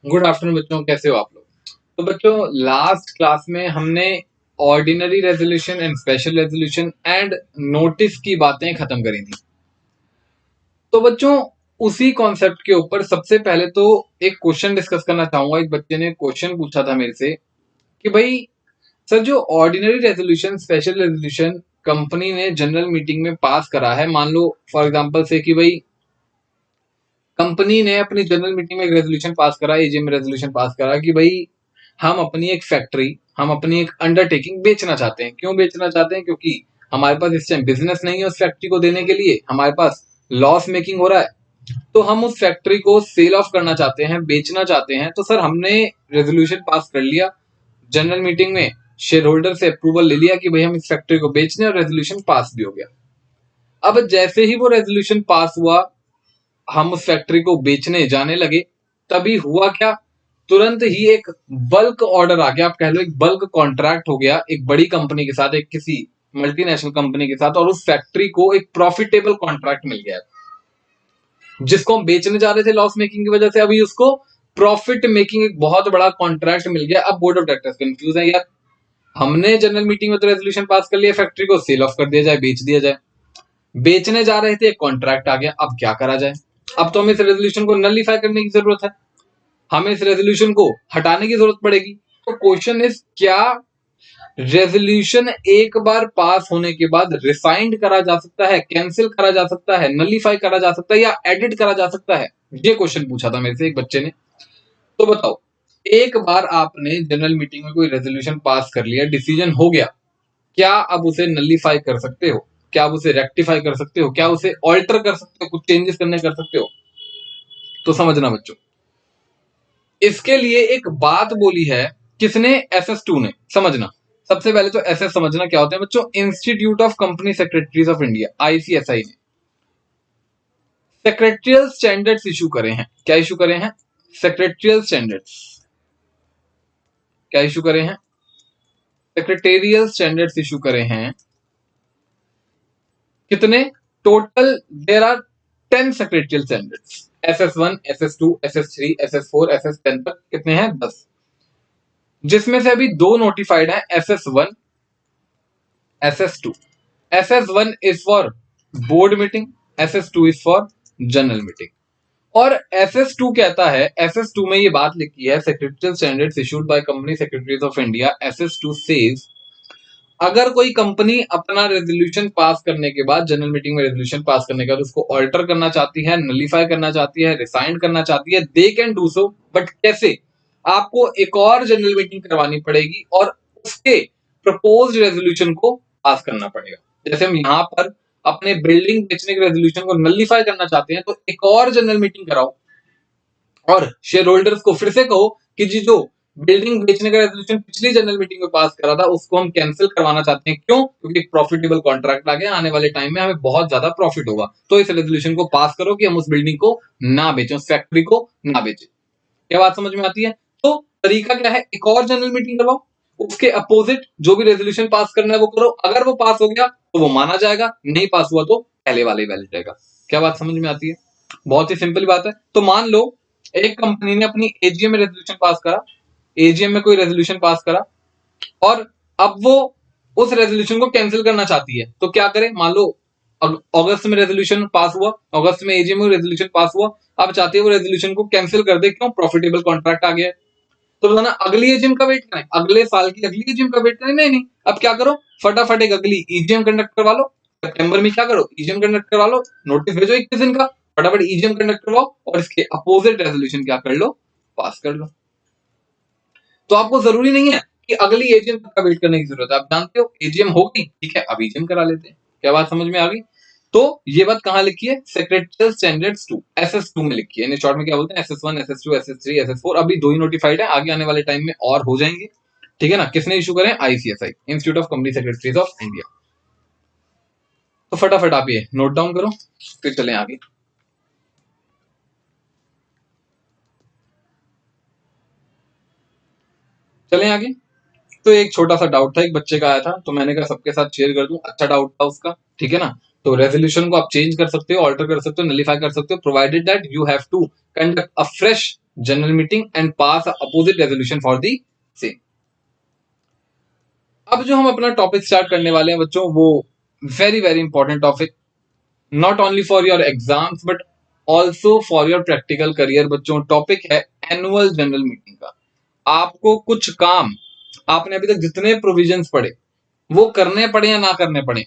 Good afternoon बच्चों, कैसे हो आप लोग। तो बच्चों, लास्ट क्लास में हमने ordinary resolution and special resolution and notice की बातें खत्म करी थी। तो बच्चों, उसी कॉन्सेप्ट के ऊपर सबसे पहले तो एक क्वेश्चन डिस्कस करना चाहूंगा। एक बच्चे ने क्वेश्चन पूछा था मेरे से कि भाई सर, जो ordinary resolution special resolution company ने जनरल मीटिंग में पास करा है, मान लो फॉर एग्जांपल से कि भाई कंपनी ने अपनी जनरल मीटिंग में एक रेजोल्यूशन पास करा, एजीएम में रेजोल्यूशन पास करा कि भाई हम अपनी एक फैक्ट्री, हम अपनी एक अंडरटेकिंग बेचना चाहते हैं। क्यों बेचना चाहते हैं? क्योंकि हमारे पास इस टाइम बिजनेस नहीं है उस फैक्ट्री को देने के लिए, हमारे पास लॉस मेकिंग हो रहा है, तो हम उस फैक्ट्री को सेल ऑफ करना चाहते हैं, बेचना चाहते हैं। तो सर, हमने रेजोल्यूशन पास कर लिया जनरल मीटिंग में, शेयर होल्डर से अप्रूवल ले लिया कि भाई हम इस फैक्ट्री को बेचने, और रेजोल्यूशन पास भी हो गया। अब जैसे ही वो रेजोल्यूशन पास हुआ, हम उस फैक्ट्री को बेचने जाने लगे, तभी हुआ क्या, तुरंत ही एक बल्क ऑर्डर आ गया, आप कह लो एक बल्क कॉन्ट्रैक्ट हो गया एक बड़ी कंपनी के साथ, एक किसी मल्टीनेशनल कंपनी के साथ, और उस फैक्ट्री को एक प्रॉफिटेबल कॉन्ट्रैक्ट मिल गया जिसको हम बेचने जा रहे थे लॉस मेकिंग की वजह से। अभी उसको प्रॉफिट मेकिंग एक बहुत बड़ा कॉन्ट्रैक्ट मिल गया। अब बोर्ड ऑफ डायरेक्टर्स कंफ्यूज है यार, हमने जनरल मीटिंग में तो रेजोल्यूशन पास कर लिया, फैक्ट्री को सेल ऑफ कर दिया जाए, बेच दिया जाए, बेचने जा रहे थे, एक कॉन्ट्रैक्ट आ गया, अब क्या करा जाए। अब तो हमें इस रेजोल्यूशन को नलिफाई करने की जरूरत है, हमें इस रेजोल्यूशन को हटाने की जरूरत पड़ेगी। तो क्वेश्चन इज, क्या रेजोल्यूशन एक बार पास होने के बाद रिफाइंड करा जा सकता है, कैंसिल करा जा सकता है, नलिफाई करा जा सकता है, या एडिट करा जा सकता है? ये क्वेश्चन पूछा था मेरे से एक बच्चे ने। तो बताओ, एक बार आपने जनरल मीटिंग में कोई रेजोल्यूशन पास कर लिया, डिसीजन हो गया, क्या अब उसे नलिफाई कर सकते हो? क्या आप उसे रेक्टिफाई कर सकते हो? क्या उसे ऑल्टर कर सकते हो, कुछ चेंजेस करने कर सकते हो? तो समझना बच्चों, इसके लिए एक बात बोली है, किसने? SS2 ने। समझना, सबसे पहले तो SS समझना क्या होता है बच्चों। Institute of company secretaries of India, ICSI ने सेक्रेटरियल स्टैंडर्ड्स इशू करे हैं। क्या इशू करे हैं? Secretarial standards. क्या इशू करे हैं? सेक्रेटेरियल स्टैंडर्ड्स इशू करे हैं। कितने? Total there are 10 secretarial standards. SS1, SS2, SS3, SS4, SS10 तक कितने हैं? 10, जिसमें से अभी 2 नोटिफाइड हैं, SS1, SS2। SS1 is for board meeting, SS2 is for general meeting. और SS2 कहता है, SS2 में ये बात लिखी है, secretarial standards issued by company secretaries of India. SS2 says, अगर कोई कंपनी अपना रेजोल्यूशन पास करने के बाद, जनरल मीटिंग में रेजोल्यूशन पास करने के बाद उसको ऑल्टर करना चाहती है, नलिफाई करना चाहती है, रिसाइंड करना चाहती है, they can do so. But कैसे? आपको एक और जनरल मीटिंग करवानी पड़ेगी और उसके प्रपोज्ड रेजोल्यूशन को पास करना पड़ेगा। जैसे हम यहाँ पर अपने बिल्डिंग बेचने के रेजोल्यूशन को नलिफाई करना चाहते हैं, तो एक और जनरल मीटिंग कराओ और शेयर होल्डर्स को फिर से कहो कि जी, जो बिल्डिंग बेचने का रेजोल्यूशन पिछली जनरल मीटिंग में पास करा था उसको हम कैंसिल करवाना चाहते हैं। क्यों? क्योंकि प्रॉफिटेबल कॉन्ट्रैक्ट आ गया, आने वाले टाइम में हमें बहुत ज्यादा प्रॉफिट होगा, तो इस रेजोल्यूशन को पास करो कि हम उस बिल्डिंग को ना बेचें, उस फैक्ट्री को ना बेचें। क्या बात समझ में आती है? तो तरीका क्या है? एक और जनरल मीटिंग करवाओ, उसके अपोजिट जो भी रेजोल्यूशन पास करना है वो करो। अगर वो पास हो गया तो वो माना जाएगा, नहीं पास हुआ तो पहले वाले ही वैलिड रहेगा। क्या बात समझ में आती है? बहुत ही सिंपल बात है। तो मान लो एक कंपनी ने अपनी एजीएम में रेजोल्यूशन पास करा, एजीएम में कोई रेजोल्यूशन पास करा, और अब वो उस रेजोल्यूशन को कैंसिल करना चाहती है, तो क्या करे? मान लो अगस्त में रेजोल्यूशन पास हुआ, अगस्त में एजीएम में रेजोल्यूशन पास हुआ, अब चाहती है वो रेजोल्यूशन को कैंसिल कर दे। क्यों? प्रॉफिटेबल कॉन्ट्रैक्ट आ गया है। तो बताना, अगली एजीएम का वेट करें, अगले साल की अगली एजीएम का वेट करें? नहीं नहीं, अब क्या करो, फटाफट एक अगली ईजीएम कंडक्ट करवा लो। सितंबर में क्या करो, ईजीएम कंडक्ट करवा लो, नोटिस भेजो 21 दिन का, फटाफट ईजीएम कंडक्ट करवाओ और इसके अपोजिट रेजोल्यूशन क्या कर लो, पास कर लो। तो आपको जरूरी नहीं है कि अगली एजीएम का वेट करने की जरूरत है। आप जानते हो एजीएम होगी, ठीक है, अब ईजीएम करा लेते हैं। क्या बात समझ में आ गई? तो ये बात कहां लिखी है? सेक्रेटरियल स्टैंडर्ड्स 2, SS2 में लिखी है। इन शॉर्ट में क्या बोलते हैं? SS1, SS2, SS3, SS4। अभी 2 ही नोटिफाइड है, आगे आने वाले टाइम में और हो जाएंगे, ठीक है ना। किसने इशू करें? ICSI, institute of company secretaries of India. तो फटाफट आप ये नोट डाउन करो, फिर चलें आगे। चलें आगे। तो एक छोटा सा डाउट था, एक बच्चे का आया था, तो मैंने कहा सबके साथ शेयर कर दूं। अच्छा डाउट था उसका, ठीक है ना। तो रेजोल्यूशन को आप चेंज कर सकते हो, ऑल्टर कर सकते हो, नलिफाई कर सकते हो, provided that you have to conduct a fresh general meeting and pass opposite resolution for the same. अब जो हम अपना टॉपिक स्टार्ट करने वाले हैं बच्चों, वो very very important topic, not only for your exams but also for your practical career. बच्चों टॉपिक है एनुअल जनरल मीटिंग का। आपको कुछ काम, आपने अभी तक जितने प्रोविजंस पढ़े वो करने पड़े या ना करने पड़े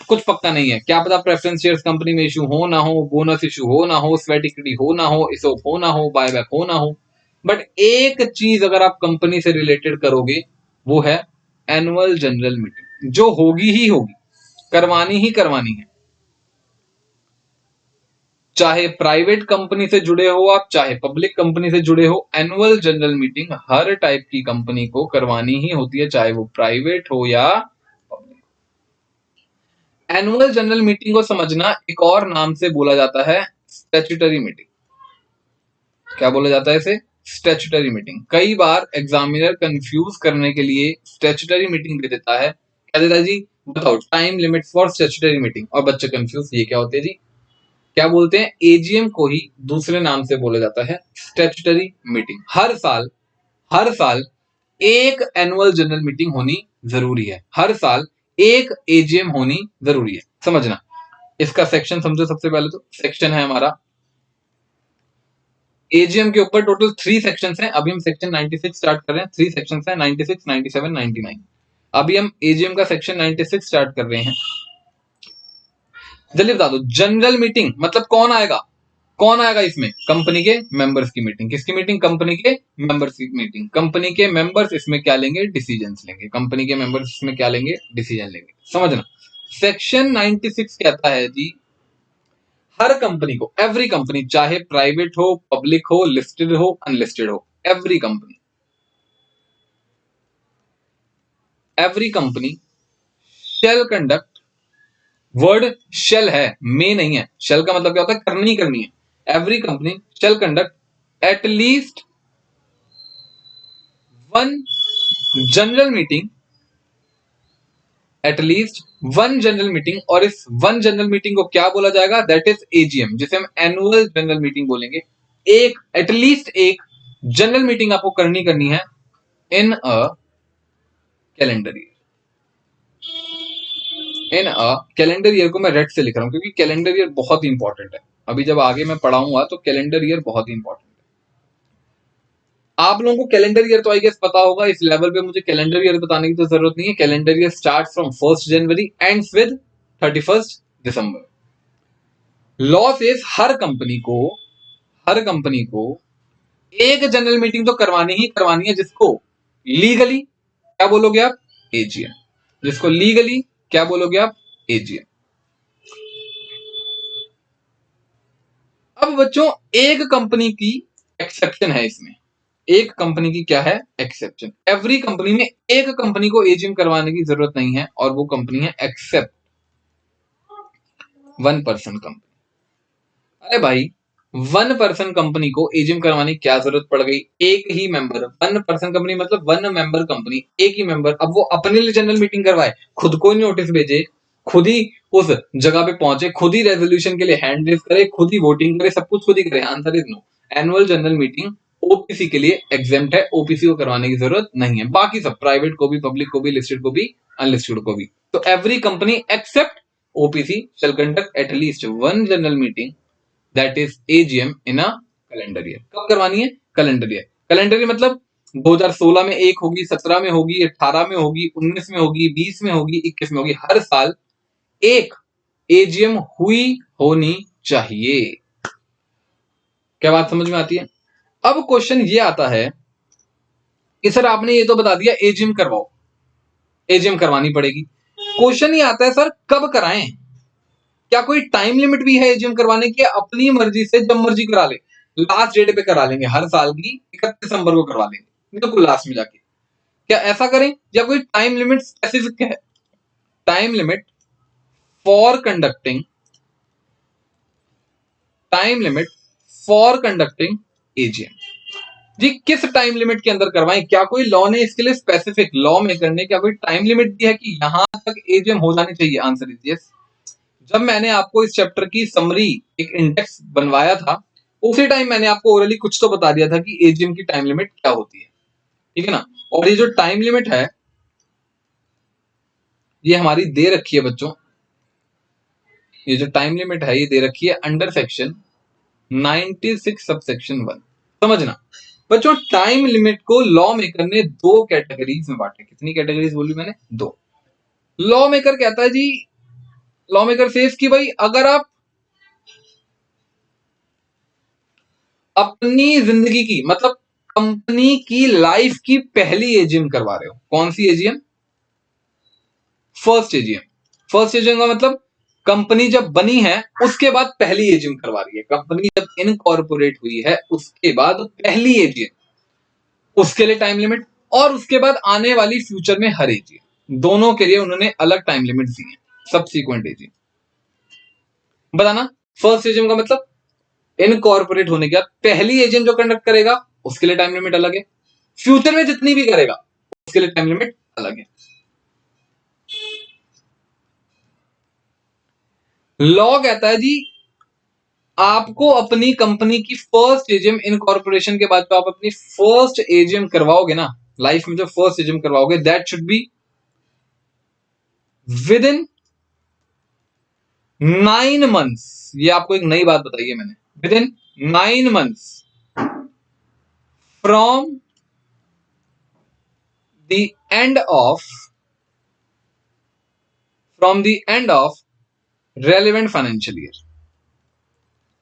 कुछ पक्का नहीं है। क्या पता प्रेफरेंस शेयर्स कंपनी में इशू हो ना हो, बोनस इशू हो ना हो, स्वेट इक्विटी हो ना हो, इसोप हो ना हो, बायबैक हो ना हो, बट एक चीज अगर आप कंपनी से रिलेटेड करोगे वो है एनुअल जनरल मीटिंग, जो होगी ही होगी, करवानी ही करवानी है। चाहे प्राइवेट कंपनी से जुड़े हो आप, चाहे पब्लिक कंपनी से जुड़े हो, एनुअल जनरल मीटिंग हर टाइप की कंपनी को करवानी ही होती है, चाहे वो प्राइवेट हो या पब्लिक। एनुअल जनरल मीटिंग को समझना एक और नाम से बोला जाता है स्टैट्यूटरी मीटिंग। क्या बोला जाता है इसे? Statutory meeting. कई बार एग्जामिनर कंफ्यूज करने के लिए स्टैट्यूटरी मीटिंग दे देता है। क्या देता है जी? बताओ time limit for statutory meeting, और बच्चे कंफ्यूज, ये क्या होते हैं जी? क्या बोलते हैं? एजीएम को ही दूसरे नाम से बोला जाता है स्टैट्यूटरी मीटिंग। हर साल एक एनुअल जनरल मीटिंग होनी जरूरी है, हर साल एक एजीएम होनी जरूरी है। समझना, इसका सेक्शन समझो। सबसे पहले तो सेक्शन है हमारा एजीएम के ऊपर, टोटल 3 सेक्शंस हैं। अभी हम सेक्शन 96 स्टार्ट कर रहे हैं। 3 सेक्शंस हैं, 96, 97, 99। अभी हम एजीएम का सेक्शन 96 स्टार्ट कर रहे हैं। जल्दी बता दो, जनरल मीटिंग मतलब कौन आएगा? कौन आएगा इसमें? कंपनी के मेंबर्स की मीटिंग। किसकी मीटिंग? कंपनी के मेंबर्स की मीटिंग। कंपनी के मेंबर्स इसमें क्या लेंगे? डिसीजंस लेंगे। कंपनी के मेंबर्स इसमें क्या लेंगे? डिसीजन लेंगे। समझना, सेक्शन 96 कहता है जी हर कंपनी को, एवरी कंपनी, चाहे प्राइवेट हो, पब्लिक हो, लिस्टेड हो, अनलिस्टेड हो, every company shall conduct, word shall है, मे नहीं है। शेल का मतलब क्या होता है? करनी ही करनी है। Every company shall conduct at least one general meeting, at least one general meeting, और इस वन जनरल मीटिंग को क्या बोला जाएगा? दैट इज एजीएम, जिसे हम एनुअल जनरल मीटिंग बोलेंगे। एक एटलीस्ट एक जनरल मीटिंग आपको करनी है in a calendar year. In a calendar year को मैं रेड से लिख रहा हूं क्योंकि कैलेंडर ईयर बहुत ही इंपॉर्टेंट है। अभी जब आगे मैं पढ़ाऊंगा तो कैलेंडर ईयर बहुत ही इंपॉर्टेंट है। आप लोगों को कैलेंडर ईयर तो आई गेस पता होगा, इस लेवल पे मुझे कैलेंडर ईयर बताने की तो जरूरत नहीं है। Calendar year start from 1 January ends with 31 December. Law says her company को एक जनरल मीटिंग तो करवानी ही करवानी है, जिसको लीगली क्या बोलोगे आप? एजीएम। जिसको लीगली क्या बोलोगे आप? एजीएम। अब बच्चों एक कंपनी की एक्सेप्शन है इसमें। एक कंपनी की क्या है? एक्सेप्शन। एवरी कंपनी में एक कंपनी को एजीएम करवाने की जरूरत नहीं है, और वो कंपनी है एक्सेप्ट 1% कंपनी। अरे भाई 1% कंपनी को एजीएम करवाने की क्या जरूरत पड़ गई? एक ही मेंबर, 1% कंपनी मतलब 1 मेंबर कंपनी, एक ही मेंबर। अब वो अपने लिए जनरल मीटिंग करवाए, खुद को नोटिस भेजे, खुद ही उस जगह पे पहुंचे, खुद ही रेजोल्यूशन के लिए हैंड रेज करे, खुद ही वोटिंग करे, सब कुछ खुद ही करे? Answer is no. Annual general meeting OPC के लिए एग्जेम्प्ट है, ओपीसी को करवाने की जरूरत नहीं है। बाकी सब प्राइवेट को भी, पब्लिक को भी, लिस्टेड को भी, अनलिस्टेड को भी। तो every company except OPC shall conduct at least one general meeting, that is AGM, in a calendar year. कब करवानी है? Calendar year. कैलेंडर ईयर मतलब 2016 में एक होगी, 17 में होगी, 18 में होगी, 19 में होगी, 20 में होगी, 21 में होगी। हर साल एक एजीएम हुई होनी चाहिए। क्या बात समझ में आती है? अब क्वेश्चन ये आता है कि सर आपने ये तो बता दिया एजीएम करवाओ, एजीएम करवानी पड़ेगी। क्वेश्चन ये आता है सर कब कराएं? क्या कोई टाइम लिमिट भी है एजीएम करवाने की? अपनी मर्जी से जब मर्जी करा ले, लास्ट डेट पे करा लेंगे, हर साल की 31 दिसंबर को करवा लेंगे, बिल्कुल लास्ट में जाके? क्या ऐसा करें, या कोई टाइम लिमिट स्पेसिफिक है? Time limit for conducting, time limit for conducting AGM जी, किस टाइम लिमिट के अंदर करवाएं? क्या कोई लॉ ने इसके लिए स्पेसिफिक, लॉ मेकर ने क्या कोई टाइम लिमिट दी है कि यहां तक एजीएम हो जानी चाहिए? Answer is yes. जब मैंने आपको इस चैप्टर की समरी, एक इंडेक्स बनवाया था, उसी टाइम मैंने आपको ओरली कुछ तो बता दिया था कि एजीएम की टाइम लिमिट क्या होती है, ठीक है ना। और ये जो टाइम लिमिट है ये हमारी दे रखी है बच्चों, ये जो टाइम लिमिट है ये दे रखी है अंडर सेक्शन 96 सब सेक्शन 1। समझना बच्चों, टाइम लिमिट को लॉ मेकर ने दो कैटेगरीज में बांटा। कितनी कैटेगरीज बोली मैंने? दो। लॉ मेकर कहता है जी, लॉ मेकर सेज कि भाई अगर आप अपनी जिंदगी की मतलब कंपनी की लाइफ की पहली एजीएम करवा रहे हो, कौन सी AGM? First AGM. First AGM का मतलब कंपनी जब बनी है उसके बाद पहली एजीएम करवा रही है, कंपनी जब इनकॉर्पोरेट हुई है उसके बाद पहली एजीएम, उसके लिए टाइम लिमिट, और उसके बाद आने वाली फ्यूचर में हर एजीएम, दोनों के लिए उन्होंने अलग टाइम लिमिट दी है। सब्सिक्वेंट एजीएम बताना। फर्स्ट एजीएम का मतलब इनकॉर्पोरेट होने के बाद पहली एजीएम जो कंडक्ट करेगा उसके लिए टाइम लिमिट अलग है, फ्यूचर में जितनी भी करेगा उसके लिए टाइम लिमिट अलग है। लॉ कहता है जी आपको अपनी कंपनी की फर्स्ट एजीएम इनकॉर्पोरेशन के बाद जो आप अपनी फर्स्ट एजीएम करवाओगे ना, लाइफ में जो फर्स्ट एजीएम करवाओगे, that should be with in 9 months। ये आपको एक नई बात बताई है मैंने, with in 9 months from the end of relevant financial year,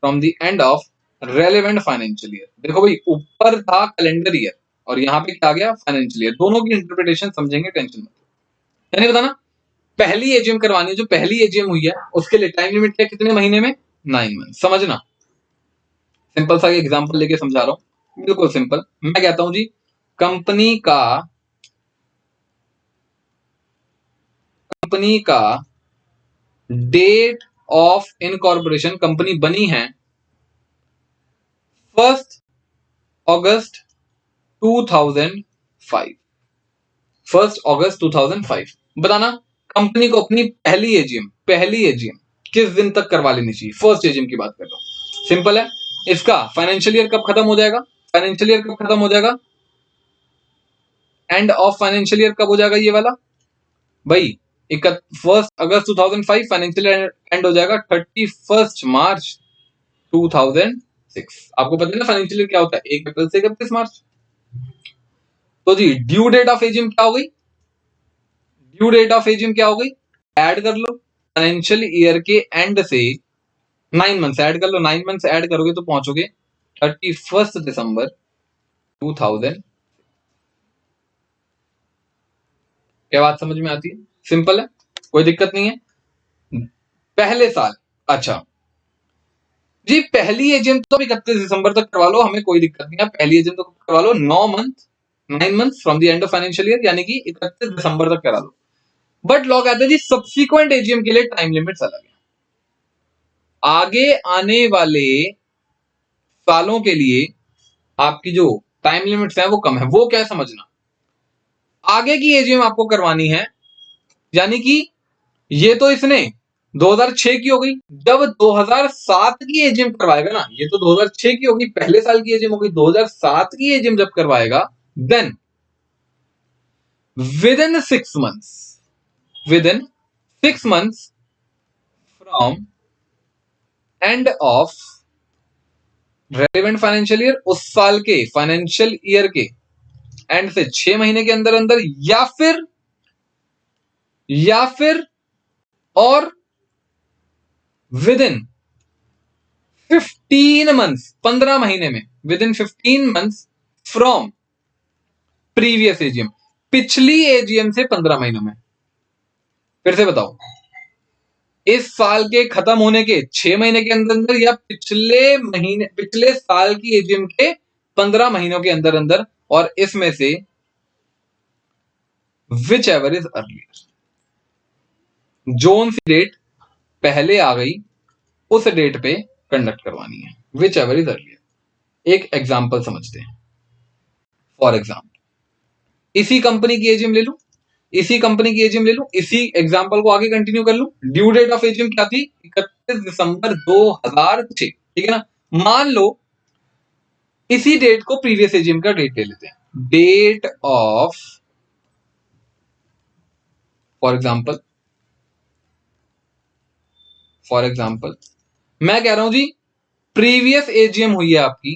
from the end of relevant financial year. देखो भाई ऊपर था कैलेंडर ईयर और यहां पे क्या आ गया? Financial year. दोनों की इंटरप्रिटेशन समझेंगे, टेंशन मत। यानी बताना पहली एजीएम करवानी है, जो पहली एजीएम हुई है उसके लिए टाइम लिमिट क्या, कितने महीने में? 9 months। समझना, सिंपल सा एग्जांपल लेके समझा रहा हूं, बिल्कुल सिंपल। मैं कहता हूं जी कंपनी का डेट ऑफ इनकॉर्पोरेशन, कंपनी बनी है 1 अगस्त 2005। 1 अगस्त 2005। बताना कंपनी को अपनी पहली एजीएम किस दिन तक करवा लेनी चाहिए? फर्स्ट एजीएम की बात कर रहा हूं, सिंपल है। इसका फाइनेंशियल ईयर कब खत्म हो जाएगा? फाइनेंशियल ईयर कब खत्म हो जाएगा? एंड ऑफ फाइनेंशियल ईयर कब हो जाएगा ये वाला भाई? 1 अगस्त 2005 फाइनेंशियल एंड हो जाएगा 31 मार्च 2006। आपको पता है ना फाइनेंशियल ईयर क्या होता है? 1 अप्रैल से 31 मार्च। तो जी ड्यू डेट ऑफ एजीएम क्या हो गई? ड्यू डेट ऑफ एजीएम क्या हो गई? ऐड कर लो फाइनेंशियल ईयर के एंड से 9 मंथ्स ऐड कर लो, 9 मंथ्स ऐड करोगे तो पहुंचोगे 31 दिसंबर 2000। क्या बात समझ में आती है? सिंपल है, कोई दिक्कत नहीं है। पहले साल, अच्छा जी पहली एजीएम तो 31 दिसंबर तक करवा लो, हमें कोई दिक्कत नहीं है। पहली एजीएम तो करवा लो 9 month from the end of financial year, यानी कि 31 दिसंबर तक करा लो। बट लॉ कहते हैं जी सब्सिक्वेंट एजीएम के लिए टाइम लिमिट्स अलग है। आगे आने वाले सालों के लिए आपकी जो टाइम लिमिट्स है वो कम है। वो क्या समझना, आगे की एजीएम आपको करवानी है, यानी कि ये तो इसने 2006 की हो गई, जब 2007 की एजीएम करवाएगा ना, ये तो 2006 की होगी, पहले साल की एजीएम होगी, 2007 की एजीएम जब करवाएगा then within 6 months from end of relevant financial year, उस साल के फाइनेंशियल ईयर के एंड से 6 महीने के अंदर अंदर, या फिर और विद इन 15 months 15 महीने में, with in 15 months from previous AGM, पिछली एजीएम से 15 महीनों में। फिर से बताओ, इस साल के खत्म होने के 6 महीने के अंदर अंदर, या पिछले साल की एजीएम के 15 महीनों के अंदर अंदर, और इसमें से विच एवर इज अर्लियर, जोन सी डेट पहले आ गई उस डेट पे कंडक्ट करवानी है, विच एवर इज अर्लियर। एक एग्जाम्पल समझते हैं। फॉर एग्जाम्पल इसी कंपनी की एजीएम ले लू, इसी एग्जाम्पल को आगे कंटिन्यू कर लू। ड्यू डेट ऑफ एजीएम क्या थी? 31 दिसंबर 2006, ठीक है ना। मान लो इसी डेट को प्रीवियस एजीएम का डेट ले लेते हैं। डेट ऑफ, फॉर एग्जाम्पल मैं कह रहा हूं जी प्रीवियस एजीएम हुई है आपकी,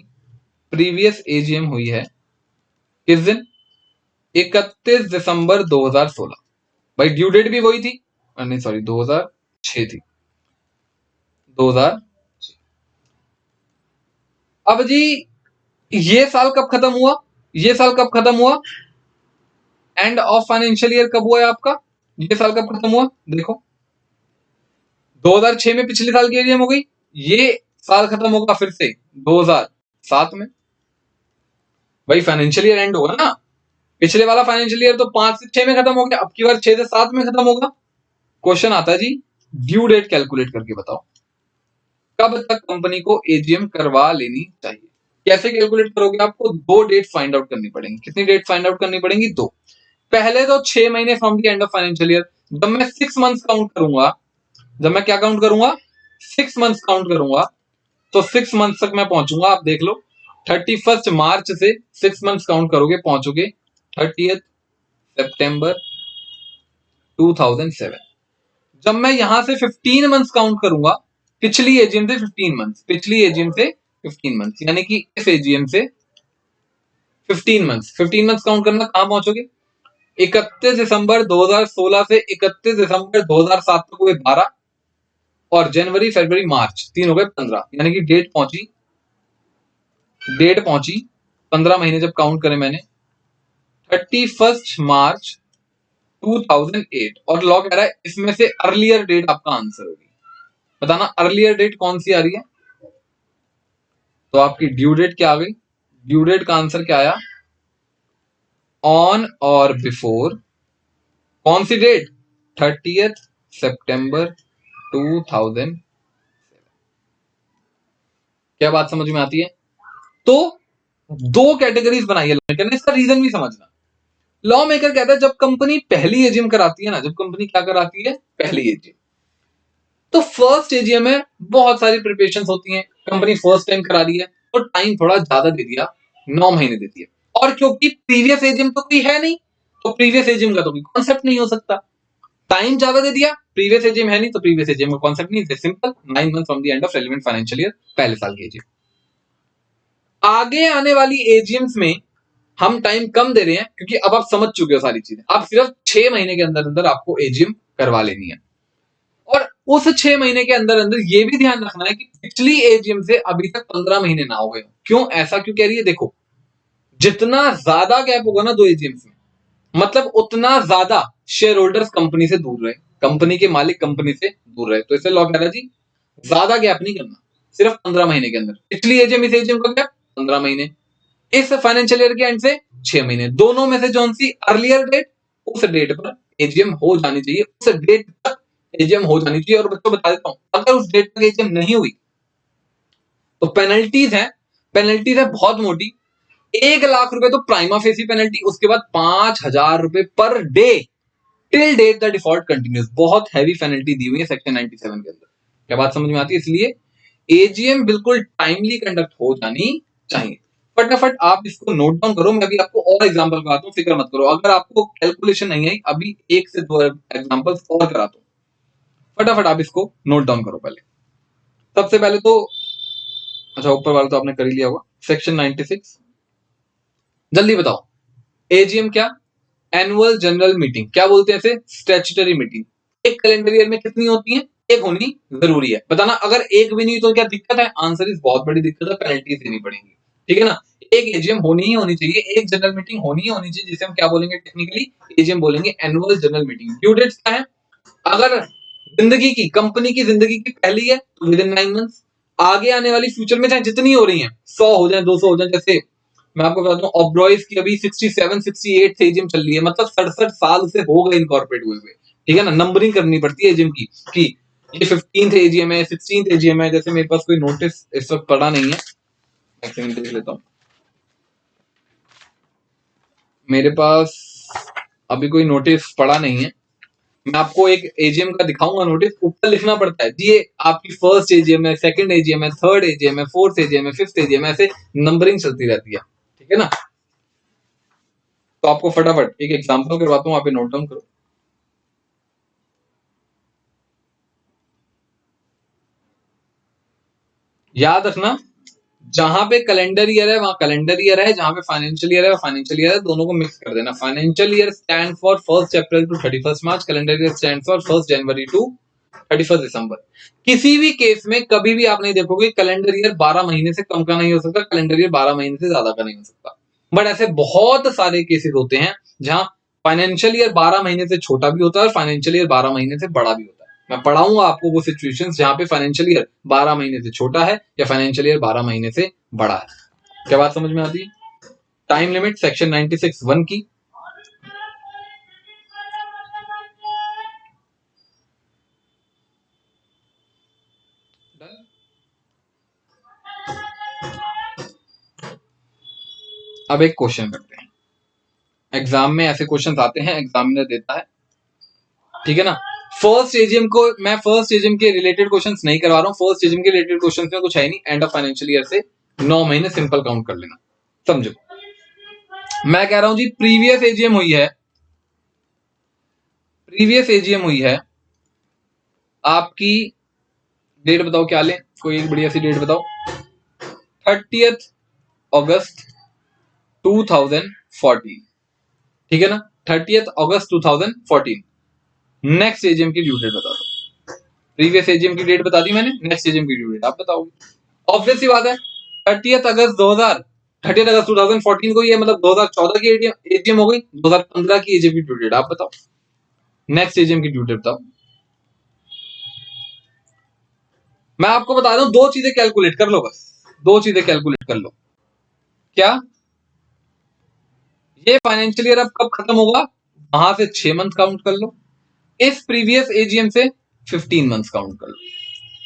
प्रीवियस एजीएम हुई है किस दिन? 31 दिसंबर 2016। भाई ड्यू डेट भी वही थी, नहीं सॉरी 2006 थी, 2000। अब जी ये साल कब खत्म हुआ? ये साल कब खत्म हुआ? एंड ऑफ फाइनेंशियल ईयर कब हुआ है आपका? ये साल कब खत्म हुआ? देखो 2006 में पिछले साल की एजीएम हो गई, ये साल खत्म होगा फिर से 2007 में। भाई फाइनेंशियल ईयर एंड होगा ना, पिछले वाला फाइनेंशियल ईयर तो 5 से 6 में खत्म हो गया, अब की बार 6 से 7 में खत्म होगा। क्वेश्चन आता है जी ड्यू डेट कैलकुलेट करके बताओ कब तक कंपनी को एजीएम करवा लेनी चाहिए। कैसे कैलकुलेट करोगे? आपको दो डेट फाइंड आउट करनी पड़ेंगी। कितनी डेट फाइंड आउट करनी पड़ेंगी? दो। पहले तो 6 महीने from the end of financial year. जब मैं 6 मंथ्स काउंट करूंगा, जब मैं क्या काउंट करूंगा? 6 मंथ्स काउंट करूंगा, तो 6 मंथ तक मैं पहुंचूंगा। आप देख लो 31 मार्च से 6 मंथ्स काउंट करोगे, पहुंचोगे 30 सितंबर 2007। जब मैं यहां से 15 मंथ्स काउंट करूंगा, पिछली एजीएम से 15 मंथ्स, पिछली एजीएम से 15 मंथ्स, यानी कि इस एजीएम से 15 मंथ्स, 15 मंथ्स काउंट करना, कहां पहुंचोगे? 31 दिसंबर 2016 से 31 दिसंबर 2007 तक हुए 12, और जनवरी फरवरी मार्च 3 हो गए 15, यानी कि डेट पहुंची 15 महीने जब काउंट करें मैंने 31 मार्च 2008। और लॉ कह रहा है इसमें से अर्लियर डेट आपका आंसर होगी। बताना अर्लियर डेट कौन सी आ रही है? तो आपकी ड्यू डेट क्या आ गई? ड्यू डेट का आंसर क्या आया? ऑन और बिफोर कौन सी डेट? 30 सितंबर 2000। क्या बात समझ में आती है? तो दो कैटेगरीज बनाई है लॉ मेकर ने, इसका रीजन भी समझना। लॉ मेकर कहता है जब कंपनी पहली एजीएम कराती है ना, जब कंपनी क्या कराती है? पहली एजीएम, तो फर्स्ट एजीएम में बहुत सारी प्रिपरेशन होती हैं। कंपनी फर्स्ट टाइम करा रही है तो टाइम थोड़ा ज्यादा दे दिया, 9 महीने देती है। और क्योंकि प्रीवियस एजीएम तो कोई है नहीं, तो प्रीवियस एजीएम का तो कोई कॉन्सेप्ट नहीं हो सकता। टाइम ज्यादा दे दिया, प्रीवियस एजीएम है नहीं, तो प्रीवियस एजीएम का कॉन्सेप्ट नहीं है। Simple 9 month from the end of relevant financial year, पहले साल की एजीएम। आगे आने वाली एजीएम्स में हम टाइम कम दे रहे हैं क्योंकि अब आप समझ चुके हो सारी चीजें। आप सिर्फ 6 महीने के अंदर अंदर आपको एजीएम करवा लेनी है। और उस 6 महीने के अंदर अंदर ये भी ध्यान रखना है कि पिछली एजीएम से अभी तक 15 महीने ना हो गए। क्यों ऐसा क्यों कह रही है? देखो जितना ज्यादा गैप होगा ना दो एजीएम्स में, मतलब उतना ज्यादा शेयर होल्डर्स कंपनी से दूर रहे, कंपनी के मालिक कंपनी से दूर रहे। तो इसे लॉ कह रहा है जी ज्यादा गैप नहीं करना, सिर्फ 15 महीने के अंदर। पिछली एजीएम इस एजीएम का गैप 15 महीने, इस फाइनेंशियल ईयर के एंड से 6 महीने, दोनों में से जौन सी अर्लियर डेट, उस डेट पर एजीएम हो जानी चाहिए, उस डेट तक एजीएम हो जानी चाहिए। और बच्चों बता देता हूं अगर उस डेट तक एजीएम नहीं हुई तो पेनल्टीज है, पेनल्टीज है बहुत मोटी। 1 लाख रुपए तो प्राइमा फेसी पेनल्टी, उसके बाद 5,000 रुपए per day till date the default continues. बहुत हैवी पेनल्टी दी हुई है सेक्शन 97 के अंदर। क्या बात समझ में आती है? इसलिए एजीएम बिल्कुल टाइमली कंडक्ट हो जानी चाहिए। फटाफट आप इसको नोट डाउन करो, मैं अभी आपको और एग्जांपल कराता हूं, फिक्र मत करो। अगर आपको कैलकुलेशन नहीं आई, अभी 1 से 2 एग्जांपल्स और कराता हूं, फटाफट आप इसको नोट डाउन करो। पहले सबसे पहले तो अच्छा ऊपर वाला तो आपने कर ही लिया होगा, सेक्शन 96। जल्दी बताओ एजीएम क्या? Annual general meeting. क्या बोलते हैं इसे? Statutory meeting. एक कैलेंडर ईयर में कितनी होती है? एक होनी जरूरी है। बताना अगर एक भी नहीं तो क्या दिक्कत है? आंसर इज बहुत बड़ी दिक्कत है, पेनल्टीज देनी पड़ेंगी। ठीक है ना? एक एजीएम होनी ही होनी चाहिए, एक जनरल मीटिंग होनी ही होनी चाहिए, जिसे हम क्या बोलेंगे टेक्निकली? एजीएम बोलेंगे, annual general meeting. Due dates क्या है? अगर जिंदगी की, कंपनी की जिंदगी की पहली है तो विद इन 9 मंथ्स। आगे आने वाली फ्यूचर में चाहे जितनी हो रही है, 100 हो जाए 200 हो जाए, जैसे मैं आपको बताता हूँ ऑब्रॉयज की अभी 67 68 से एजीएम चल रही है, मतलब 67 साल से हो गए इनकॉर्पोरेट हुए हुए। ठीक है ना? नंबरिंग करनी पड़ती है एजीएम की कि ये 15th एजीएम है, 16th एजीएम है। जैसे मेरे पास कोई नोटिस इस वक्त पड़ा नहीं है, एक सेकंड देख लेता हूँ। मेरे पास अभी कोई नोटिस पड़ा नहीं है, मैं आपको एक एजीएम का दिखाऊंगा नोटिस, ऊपर लिखना पड़ता है जी ये आपकी फर्स्ट एजीएम है, सेकंड एजीएम है, थर्ड एजीएम है, फोर्थ एजीएम है, फिफ्थ एजीएम है, ऐसे नंबरिंग चलती रहती है, ठीक है ना। तो आपको फटाफट एक एग्जांपल करवाता हूं, आप नोट डाउन करो। याद रखना, जहां पे कैलेंडर ईयर है वहां कैलेंडर ईयर है, जहां पे फाइनेंशियल ईयर है फाइनेंशियल ईयर है, दोनों को मिक्स कर देना। Financial year stand for 1 April to 31 March, calendar year stand for 1 January to 31 December. किसी भी केस में कभी भी आप नहीं देखोगे कैलेंडर ईयर 12 महीने से कम का नहीं हो सकता, कैलेंडर ईयर 12 महीने से ज्यादा का नहीं हो सकता। बट ऐसे बहुत सारे केसेस होते हैं जहां फाइनेंशियल ईयर 12 महीने से छोटा भी होता है और फाइनेंशियल ईयर 12 महीने से बड़ा भी होता है। मैं पढ़ाऊंगा आपको वो सिचुएशंस जहां पे फाइनेंशियल ईयर 12 महीने से छोटा है या फाइनेंशियल ईयर 12 महीने से बड़ा है। क्या बात समझ में आती है? टाइम लिमिट सेक्शन 96(1) की। अब एक क्वेश्चन करते हैं, एग्जाम में ऐसे क्वेश्चन आते हैं, एग्जामिनर देता है, ठीक है ना। फर्स्ट एजीएम को मैं फर्स्ट एजीएम के रिलेटेड क्वेश्चंस नहीं करवा रहा हूं, फर्स्ट एजीएम के रिलेटेड क्वेश्चंस में कुछ है नहीं, एंड ऑफ फाइनेंशियल ईयर से 9 महीने सिंपल काउंट कर लेना, समझो। मैं कह रहा हूं जी प्रीवियस एजीएम हुई है, प्रीवियस एजीएम हुई है आपकी, डेट बताओ क्या लें, कोई एक बढ़िया सी डेट बताओ। 30 अगस्त 2014, ठीक है ना, 30 अगस्त 2014। नेक्स्ट एजीएम की ड्यू डेट बता दो। प्रीवियस एजीएम की डेट बता दी मैंने, नेक्स्ट एजीएम की ड्यू डेट आप बताओगे। ऑब्वियस सी बात है, 30 अगस्त 2000, 30 अगस्त 2014 को, ये मतलब 2014 की एजीएम हो गई, 2015 की एजीएम की ड्यू डेट आप बताओ, नेक्स्ट एजीएम की ड्यू डेट बताओ। मैं आपको बता रहा हूं, दो चीजें कैलकुलेट कर लो, बस दो चीजें कैलकुलेट कर लो। क्या ये फाइनेंशियल ईयर अब कब खत्म होगा, वहां से 6 मंथ काउंट कर लो, इस प्रीवियस एजीएम से 15 मंथ्स काउंट कर लो।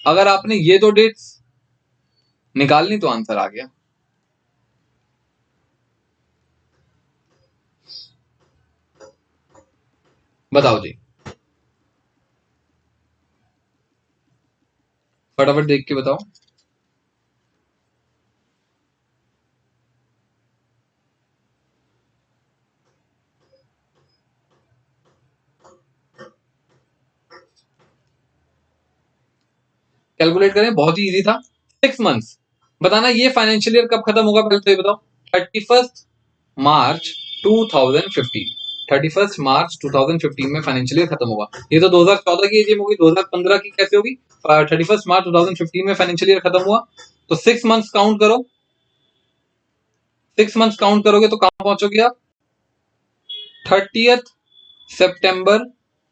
अगर आपने ये दो डेट्स निकालनी तो आंसर आ गया। बताओ जी, फटाफट देख के बताओ। कैलकुलेट करें, बहुत ही इजी था। 6 मंथ्स बताना, ये फाइनेंशियल ईयर कब खत्म होगा, पहले तो ये बताओ। 31 मार्च 2015, 31 मार्च 2015 में फाइनेंशियल ईयर खत्म होगा। ये तो 2014 की एजीएम होगी, 2015 की कैसे होगी, 31 मार्च 2015 में फाइनेंशियल ईयर खत्म हुआ, तो 6 मंथ्स काउंट करो, 6 मंथ्स काउंट करोगे तो कहां पहुंचोगे आप, 30 सितंबर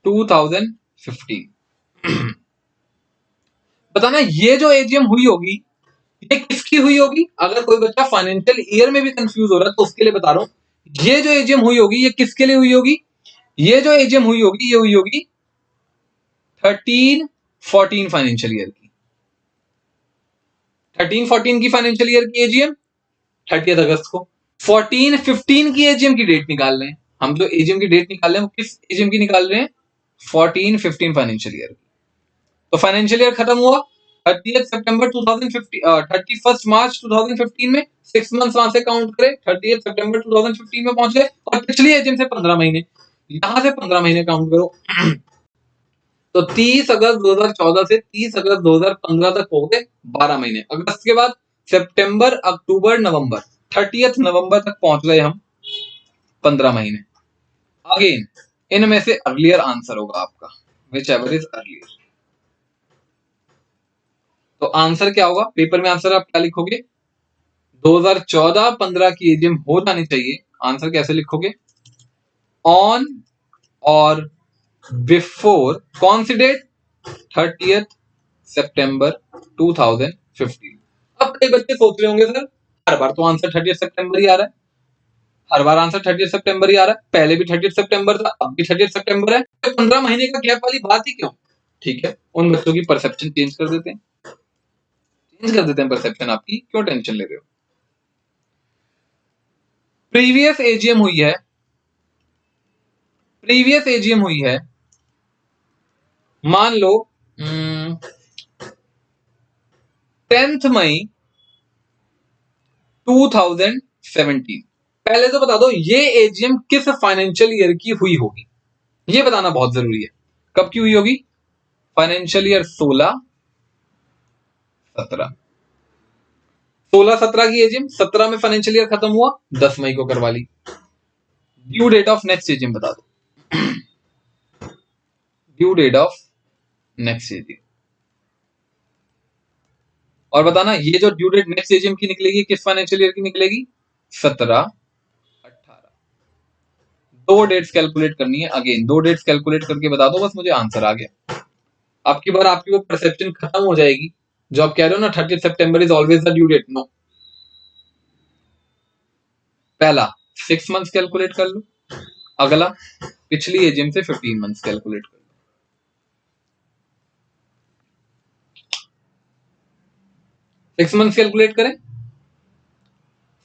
2015। बताना ये जो एजीएम हुई होगी ये किसकी हुई होगी। अगर कोई बच्चा फाइनेंशियल ईयर में भी कंफ्यूज हो रहा है तो उसके लिए बता रहा हूं, ये जो एजीएम हुई होगी ये किसके लिए हुई होगी, ये जो एजीएम हुई होगी ये हुई होगी 13-14 फाइनेंशियल ईयर की, 13-14 की फाइनेंशियल ईयर की एजीएम 30 अगस्त को। 14-15 की एजीएम की डेट निकाल रहे हैं हम, जो एजीएम की डेट निकाल रहे हैं वो किस एजीएम की निकाल रहे हैं, 14-15 फाइनेंशियल ईयर की। तो फाइनेंशियल ईयर खत्म हुआ 30 सितंबर 2015, 31 मार्च 2015 में, 6 मंथ्स वहां से काउंट करें, 30 सितंबर 2015 में पहुंच गए, और पिछली एजीएम से 15 महीने, यहां से 15 महीने काउंट करो। तो 30 अगस्त 2014 से 30 अगस्त 2015 तक हो गए 12 महीने। अगस्त के बाद सितंबर, अक्टूबर, नवंबर, 30 नवंबर तक पहुंच गए हम, 15 महीने। अगेन इनमें से अर्लियर आंसर होगा आपका, विच एवर इज अर्लियर। तो आंसर क्या होगा, पेपर में आंसर आप क्या लिखोगे, 2014-15 की एजीएम हो जानी चाहिए। आंसर कैसे लिखोगे, ऑन और बिफोर कौन सी डेट, 30 सितंबर 2015। अब कई बच्चे सोच रहे होंगे सर हर बार तो आंसर 30 सितंबर ही आ रहा है, हर बार आंसर 30 सितंबर ही आ रहा है, पहले भी 30 सितंबर था अब भी 30 सितंबर है, तो 15 महीने का गैप वाली बात ही क्यों। ठीक है, उन बच्चों की परसेप्शन चेंज कर देते हैं, चेंज कर देते हैं परसेप्शन आपकी, क्यों टेंशन ले रहे हो। प्रीवियस एजीएम हुई है, प्रीवियस एजीएम हुई है मान लो 10 मई 2017। पहले तो बता दो ये एजीएम किस फाइनेंशियल ईयर की हुई होगी, ये बताना बहुत जरूरी है। कब की हुई होगी? Financial year 16-17। 16-17 की एजीएम, 17 में फाइनेंशियल ईयर खत्म हुआ, 10 मई को करवा ली। Due date of next AGM बता दो। Due date of next AGM, और बताना ये जो ड्यू डेट नेक्स्ट एजीएम की निकलेगी किस फाइनेंशियल ईयर की निकलेगी? 17-18। दो डेट्स कैलकुलेट करनी है, अगेन दो डेट्स कैलकुलेट करके बता दो, बस मुझे आंसर आ गया। आपकी बार आपकी वो परसेप्शन खत्म हो जाएगी जो आप कह रहे हो ना 30 September is always the due date. No, पहला 6 मंथ्स कैलकुलेट कर लो, अगला पिछली एजीएम से 15 मंथ्स कैलकुलेट कर लो। 6 मंथ्स कैलकुलेट करें,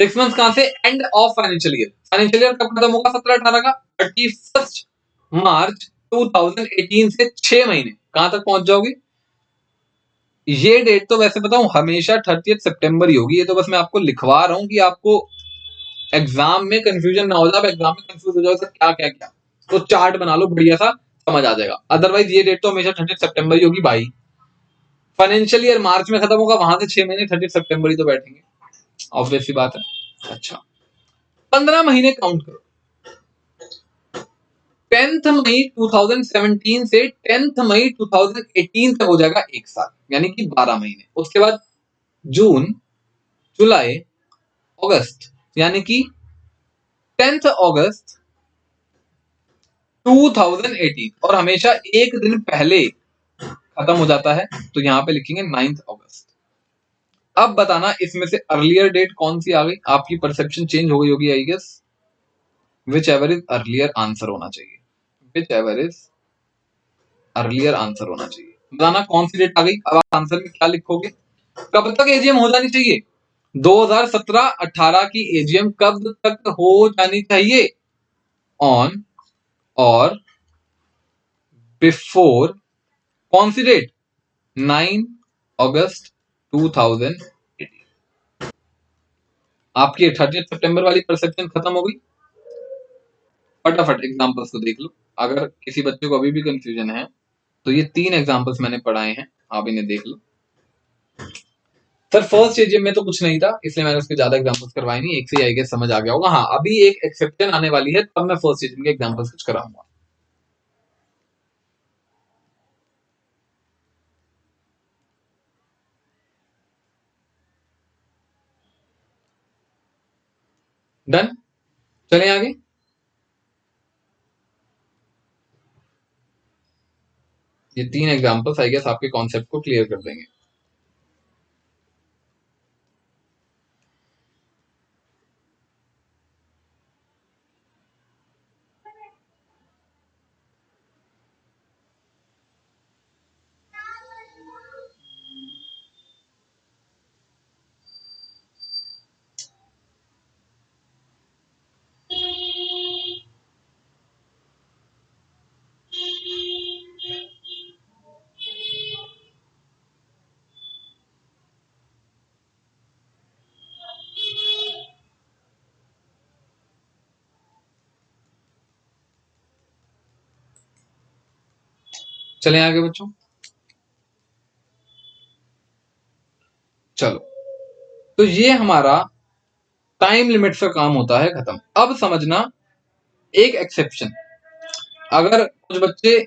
6 मंथ्स कहां से? End of financial year. Financial year कब खत्म होगा 17-18 का? 31 मार्च 2018 से 6 महीने कहां तक पहुंच जाओगे? ये डेट तो वैसे बताऊं हमेशा 30 सितंबर ही होगी, ये तो बस मैं आपको लिखवा रहा हूं कि आपको एग्जाम में कंफ्यूजन ना हो जाए। एग्जाम में कंफ्यूज हो जाओ सर क्या क्या क्या, तो चार्ट बना लो बढ़िया सा, समझ आ जाएगा। अदरवाइज ये डेट तो हमेशा 30 सितंबर ही होगी भाई। फाइनेंशियल ईयर मार्च में खत्म होगा, वहां से 6 महीने 30 सितंबर ही तो बैठेंगे, ऑब्वियस सी बात है। अच्छा, 15 महीने काउंट करो। 10 मई 2017 से 10 मई 2018 तक हो जाएगा एक साल, यानी कि 12 महीने। उसके बाद जून, जुलाई, अगस्त, यानी कि 10 अगस्त 2018, और हमेशा एक दिन पहले खत्म हो जाता है, तो यहां पे लिखेंगे 9 अगस्त। अब बताना इसमें से अर्लियर डेट कौन सी आ गई? आपकी परसेप्शन चेंज हो गई होगी I guess. Whichever is earlier answer होना चाहिए, whichever is earlier answer होना चाहिए। बताना कौन सी डेट आ गई। अब आप आंसर में क्या लिखोगे? कब तक एजीएम हो जानी चाहिए? 2017-18 की एजीएम कब तक हो जानी चाहिए? ऑन और बिफोर कौन सी डेट? 9 अगस्त 2018। आपकी 30 सितंबर वाली परसेप्शन खत्म हो गई। फटाफट एग्जांपल्स को देख लो, अगर किसी बच्चे को अभी भी कंफ्यूजन है तो ये 3 एग्जांपल्स मैंने पढ़ाए हैं, आप इन्हें देख लो। सर फर्स्ट एजीएम में तो कुछ नहीं था इसलिए मैंने उसके ज्यादा एग्जांपल्स करवाए नहीं, एक से आई गेस समझ आ गया होगा। हाँ, अभी एक एक्सेप्शन आने वाली है तब मैं फर्स्ट एजीएम के एग्जांपल्स कुछ कराऊंगा। डन, चलें आगे। ये 3 एग्जांपल्स आई गेस आपके कॉन्सेप्ट को क्लियर कर देंगे। चलें आगे बच्चों। चलो, तो ये हमारा टाइम लिमिट का काम होता है खत्म। अब समझना एक एक्सेप्शन, अगर कुछ बच्चे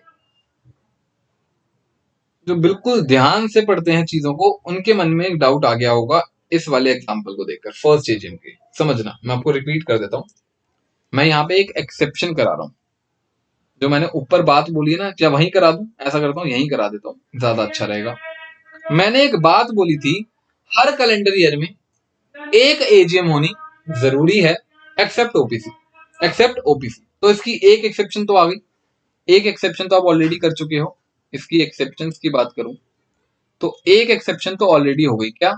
जो बिल्कुल ध्यान से पढ़ते हैं चीजों को, उनके मन में एक डाउट आ गया होगा इस वाले एग्जांपल को देखकर। फर्स्ट एजीएम के समझना, मैं आपको रिपीट कर देता हूं। मैं यहाँ पे एक एक्सेप्शन करा रहा हूं, जो मैंने ऊपर बात बोली है ना, क्या वहीं करा दूं? ऐसा करता हूं यहीं करा देता हूं, ज्यादा अच्छा रहेगा। मैंने एक बात बोली थी, हर कैलेंडर ईयर में एक एजीएम होनी जरूरी है, एक्सेप्ट ओपीसी। एक्सेप्ट ओपीसी, तो इसकी एक एक्सेप्शन तो आ गई। एक एक्सेप्शन तो आप ऑलरेडी कर चुके हो। इसकी एक्सेप्शंस की बात करूं तो एक एक्सेप्शन तो ऑलरेडी हो गई, क्या?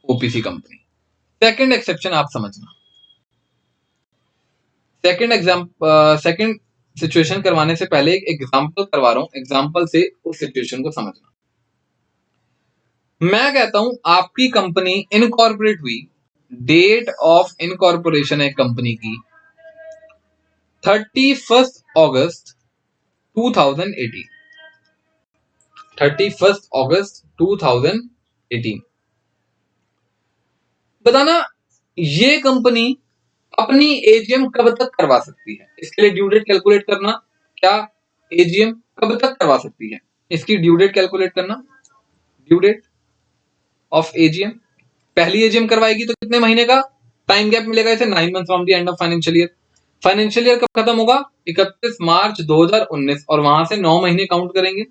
OPC company. सेकंड एक्सेप्शन आप समझना, सेकंड एग्जाम सेकंड सिचुएशन करवाने से पहले एक एग्जांपल करवा रहा हूं, एग्जांपल से उस सिचुएशन को समझना। मैं कहता हूं आपकी कंपनी इनकॉर्पोरेट हुई, डेट ऑफ इनकॉर्पोरेशन है कंपनी की 31 अगस्त 2018, 31 अगस्त 2018। बताना ये कंपनी अपनी एजीएम कब तक करवा सकती है, इसके लिए ड्यू डेट कैलकुलेट करना। क्या एजीएम कब तक करवा सकती है, इसकी ड्यू डेट कैलकुलेट करना। ड्यू डेट ऑफ एजीएम, पहली एजीएम करवाएगी तो कितने महीने का टाइम गैप मिलेगा इसे, 9 month from the end of financial year. Financial year कब खत्म होगा, 31 मार्च 2019, और वहां से 9 महीने काउंट करेंगे।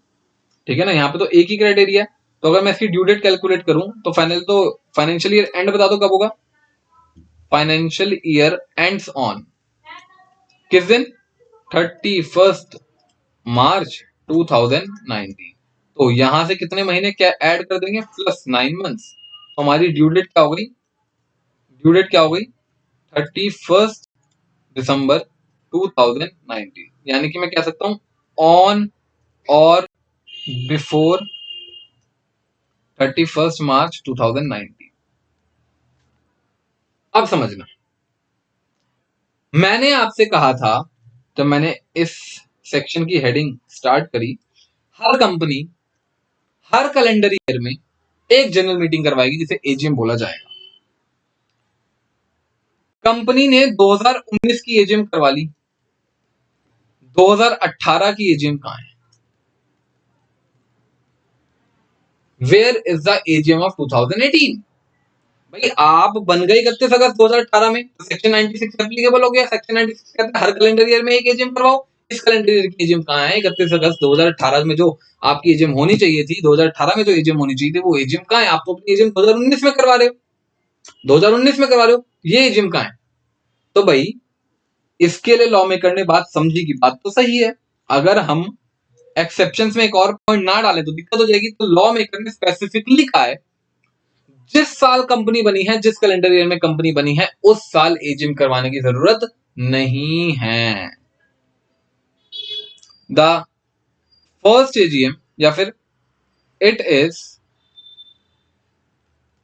ठीक है ना, यहाँ पे तो एक ही क्राइटेरिया है। तो अगर मैं इसकी ड्यू डेट कैलकुलेट करूं तो फाइनेंशियल ईयर एंड बता दो कब होगा। फाइनेंशियल ईयर एंड्स ऑन किस दिन, 31 मार्च 2019। तो यहां से कितने महीने क्या ऐड कर देंगे, प्लस 9 मंथ्स। तो हमारी ड्यू डेट क्या हो गई, ड्यू डेट क्या हो गई 31 दिसंबर 2019। यानी कि मैं कह सकता हूं ऑन और बिफोर 31 मार्च 2019। अब समझना, मैंने आपसे कहा था जब मैंने इस सेक्शन की हेडिंग स्टार्ट करी, हर कंपनी हर कैलेंडर ईयर में एक जनरल मीटिंग करवाएगी जिसे एजीएम बोला जाएगा। कंपनी ने 2019 की एजीएम करवा ली, 2018 की एजीएम कहां है, where is the AGM of 2018। भाई आप बन गए 31 अगस्त 2018 में, तो सेक्शन 96 एप्लीकेबल हो गया। सेक्शन 96 कहता है हर कैलेंडर ईयर में एक एजीएम करवाओ। इस कैलेंडर ईयर की एजीएम कहां है, 31 अगस्त 2018 में जो आपकी एजीएम होनी चाहिए थी, 2018 में जो एजीएम होनी चाहिए थी वो एजीएम कहां है। आप तो अपनी एजीएम 2019 में करवा रहे हो, 2019 में करवा रहे हो, ये एजीएम कहां है। तो भाई इसके लिए लॉ मेकर ने बात समझी की बात तो सही है, अगर हम एक्सेप्शंस में एक और पॉइंट ना डालें तो दिक्कत हो जाएगी। तो लॉ मेकर ने स्पेसिफिकली कहा है जिस साल कंपनी बनी है, जिस कैलेंडर ईयर में कंपनी बनी है, उस साल एजीएम करवाने की जरूरत नहीं है। द फर्स्ट एजीएम या फिर it is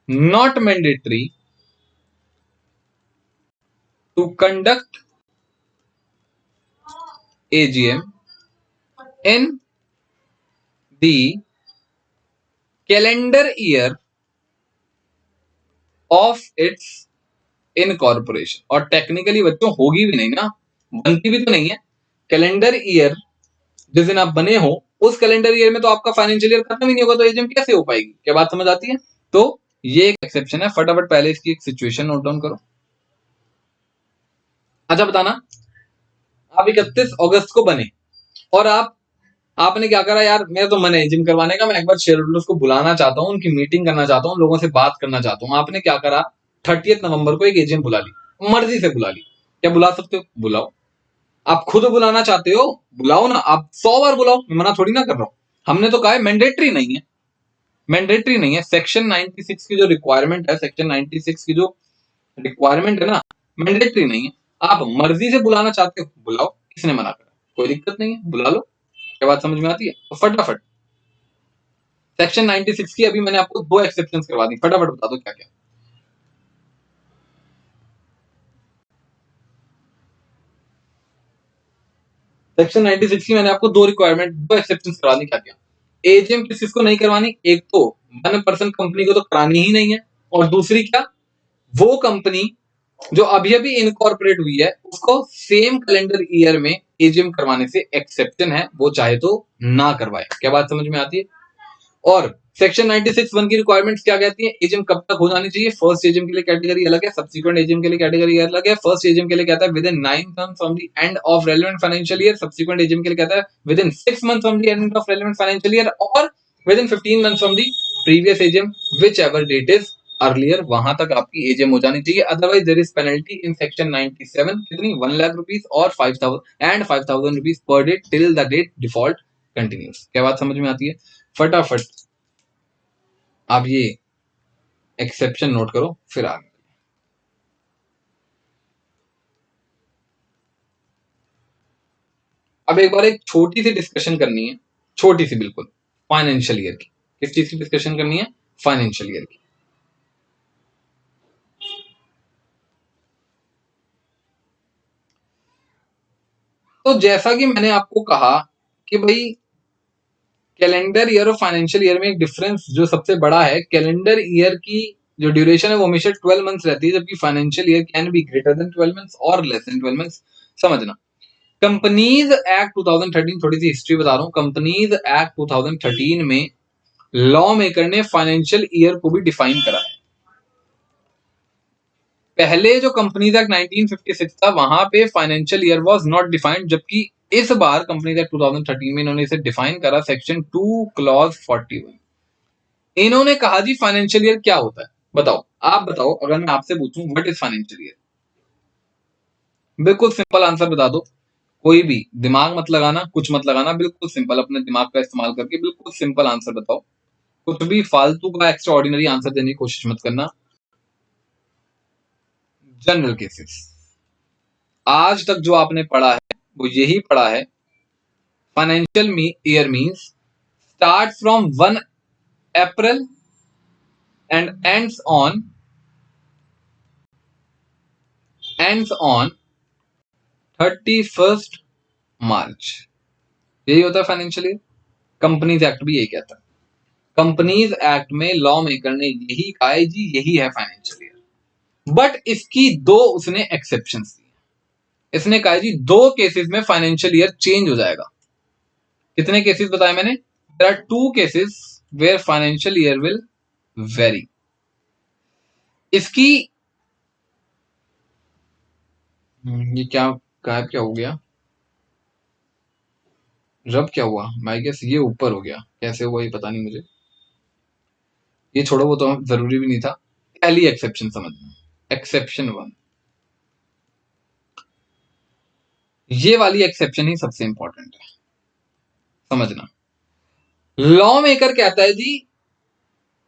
not mandatory to conduct AGM in the calendar year of its incorporation. और टेक्निकली बच्चों होगी भी नहीं ना, बनती भी तो नहीं है। कैलेंडर ईयर जिस दिन आप बने हो उस कैलेंडर ईयर में तो आपका फाइनेंशियल ईयर खत्म ही नहीं होगा, तो एजीएम कैसे हो पाएगी। क्या बात समझ आती है। तो ये एक एक्सेप्शन है, फटाफट पहले इसकी एक सिचुएशन नोट डाउन करो। अच्छा बताना, आप 31 अगस्त को बने और आपने क्या करा, यार मेरा तो मन है एजीएम करवाने का, मैं एक बार शेयर होल्डर्स को बुलाना चाहता हूँ, उनकी मीटिंग करना चाहता हूँ, लोगों से बात करना चाहता हूँ। आपने क्या करा, 30 नवंबर को एक एजीएम बुला ली, मर्जी से बुला ली। क्या बुला सकते हो, बुलाओ। आप खुद बुलाना चाहते हो बुलाओ ना, आप 100 बार बुलाओ, मैं मना थोड़ी ना कर रहा हूं। हमने तो कहा है मैंडेटरी नहीं है, मैंडेटरी नहीं है। सेक्शन 96 की जो रिक्वायरमेंट है, सेक्शन 96 की जो रिक्वायरमेंट है ना, मैंडेटरी नहीं है। आप मर्जी से बुलाना चाहते हो बुलाओ, किसने मना करा, कोई दिक्कत नहीं है, बुला लो। क्या बात समझ में आती है। तो फटाफट सेक्शन 96 की अभी मैंने आपको 2 एक्सेप्शंस करवा दी, फटाफट बता दो क्या क्या। सेक्शन 96 की मैंने आपको 2 रिक्वायरमेंट, 2 एक्सेप्शंस करवा दी, क्या क्या। एजीएम किस किस को नहीं करवानी, एक तो 1% कंपनी को तो करानी ही नहीं है, और दूसरी क्या, वो कंपनी जो अभी अभी इनकॉर्पोरेट हुई है उसको सेम कैलेंडर ईयर में एजीएम करवाने से एक्सेप्शन है, वो चाहे तो ना करवाए। क्या बात समझ में आती है। और सेक्शन 96 वन की रिक्वायरमेंट्स क्या कहती है, एजीएम कब तक हो जानी चाहिए। फर्स्ट एजीएम के लिए कैटेगरी अलग है, सब्सिक्वेंट एजीएम के लिए कैटेगरी अलग है। फर्स्ट एजीएम के लिए कहता है within 9 months from the end of relevant financial year, subsequent AGM के लिए कहता है within 6 months from the end of relevant financial year, और within 15 months from the previous AGM, whichever date is earlier, वहां तक आपकी AGM हो जानी चाहिए। Otherwise there is penalty in section 97, कितनी, 1 लाख रुपीस और 5000 rupees per day till the date default continues. क्या बात समझ में आती है। फटाफट आप ये एक्सेप्शन नोट करो फिर आगे। अब एक बार एक छोटी सी डिस्कशन करनी है, छोटी सी बिल्कुल, फाइनेंशियल ईयर की। किस चीज की डिस्कशन करनी है? फाइनेंशियल ईयर की। तो जैसा कि मैंने आपको कहा कि भाई कैलेंडर ईयर और फाइनेंशियल ईयर में एक डिफरेंस जो सबसे बड़ा है, कैलेंडर ईयर की जो ड्यूरेशन है वो हमेशा 12 मंथ्स रहती है, जबकि financial year can be greater than 12 months और लेस देन 12 मंथ्स। समझना, कंपनीज एक्ट 2013, थोड़ी सी हिस्ट्री बता रहा हूं। कंपनीज एक्ट 2013 में लॉ मेकर ने फाइनेंशियल ईयर को भी डिफाइन करा है। पहले जो कंपनीज एक्ट 1956 था वहां पे financial year was not defined, जबकि इस बार कंपनीज एक्ट 2013 में इन्होंने इसे डिफाइन करा, सेक्शन 2 क्लॉज 41। इन्होंने कहा जी फाइनेंशियल ईयर क्या होता है, बताओ, आप बताओ, अगर मैं आपसे पूछूं व्हाट इज फाइनेंशियल ईयर, बिल्कुल सिंपल आंसर बता दो। कोई भी दिमाग मत लगाना, कुछ मत लगाना, बिल्कुल सिंपल, अपने दिमाग का इस्तेमाल करके बिल्कुल सिंपल आंसर बताओ। कुछ भी फालतू का एक्स्ट्रा ऑर्डिनरी आंसर देने की कोशिश मत करना। General cases. आज तक जो आपने पढ़ा है वो यही पढ़ा है। Financial year means start from 1 April and ends on 31 मार्च। यही होता है फाइनेंशियल ईयर। कंपनीज एक्ट भी यही कहता है। कंपनीज एक्ट में लॉ मेकर ने यही कहा है जी, यही है फाइनेंशियल ईयर। बट इसकी दो उसने एक्सेप्शंस दी। इसने कहा जी 2 केसेस में फाइनेंशियल ईयर चेंज हो जाएगा। कितने केसेस बताए मैंने? There are 2 cases where financial year will vary. इसकी ये क्या गायब क्या हो गया, रब क्या हुआ? मैं गेस ये ऊपर हो गया, कैसे हुआ ये पता नहीं मुझे। ये छोड़ो, वो तो जरूरी भी नहीं था। पहली एक्सेप्शन समझना, एक्सेप्शन 1, ये वाली एक्सेप्शन ही सबसे इंपॉर्टेंट है, समझना। लॉ मेकर कहता है जी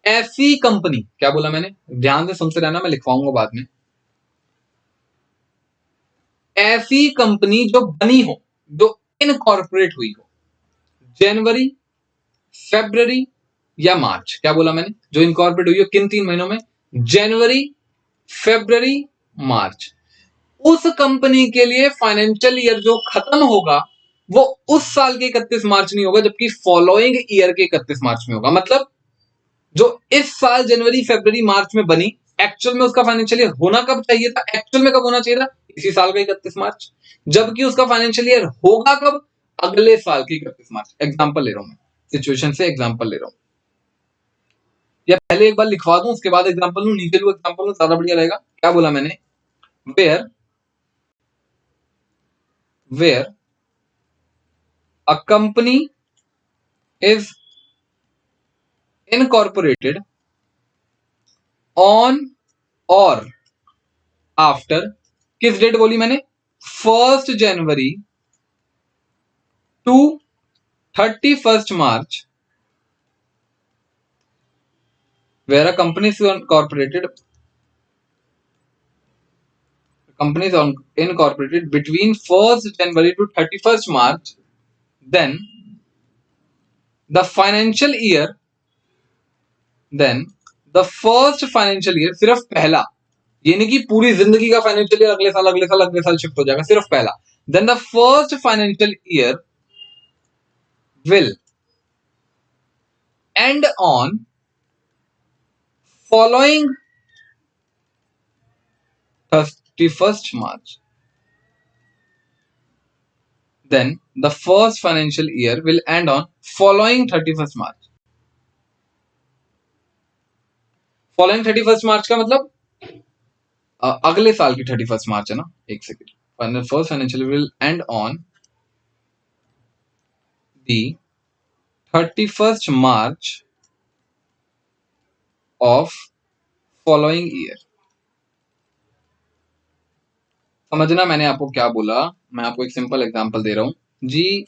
ऐसी कंपनी, क्या बोला मैंने, ध्यान से सुनते रहना, मैं लिखवाऊंगा बाद में। ऐसी कंपनी जो बनी हो, जो इनकॉर्पोरेट हुई हो जनवरी, फेब्रवरी या मार्च। क्या बोला मैंने? जो इनकॉर्पोरेट हुई हो किन 3 महीनों में? जनवरी, फेब्रवरी, मार्च। उस कंपनी के लिए फाइनेंशियल ईयर जो खत्म होगा वो उस साल के 31 मार्च नहीं होगा, जबकि फॉलोइंग ईयर के 31 मार्च में होगा। मतलब जो इस साल जनवरी, फरवरी, मार्च में बनी, एक्चुअल में उसका फाइनेंशियल ईयर होना कब चाहिए था? एक्चुअल में कब होना चाहिए था? इसी साल का 31 मार्च। जबकि उसका फाइनेंशियल ईयर होगा कब? अगले साल की 31 मार्च। एग्जाम्पल ले रहा हूं मैं, सिचुएशन से एग्जाम्पल ले रहा हूं, या पहले एक बार लिखवा दूं उसके बाद एग्जाम्पल लूं, नीचे लूं एग्जाम्पल लूं, ज्यादा बढ़िया रहेगा। क्या बोला मैंने? Where a company is incorporated on or after, किस डेट बोली मैंने? 1 जनवरी to 31 March, where a company is incorporated between 1 January to 31 March, then the financial year, then the first financial year, सिर्फ पहला, ये नहीं कि पूरी जिंदगी का फाइनेंशियल ईयर अगले साल अगले साल अगले साल शिफ्ट हो जाएगा, सिर्फ पहला। Then the first financial year will end on following 31 March. Then the first financial year will end on following 31 March. Following 31 मार्च का मतलब अगले साल की 31 मार्च है ना, एक second. First financial will end on the 31 March of following year. समझना मैंने आपको क्या बोला, मैं आपको एक सिंपल एग्जांपल दे रहा हूं जी।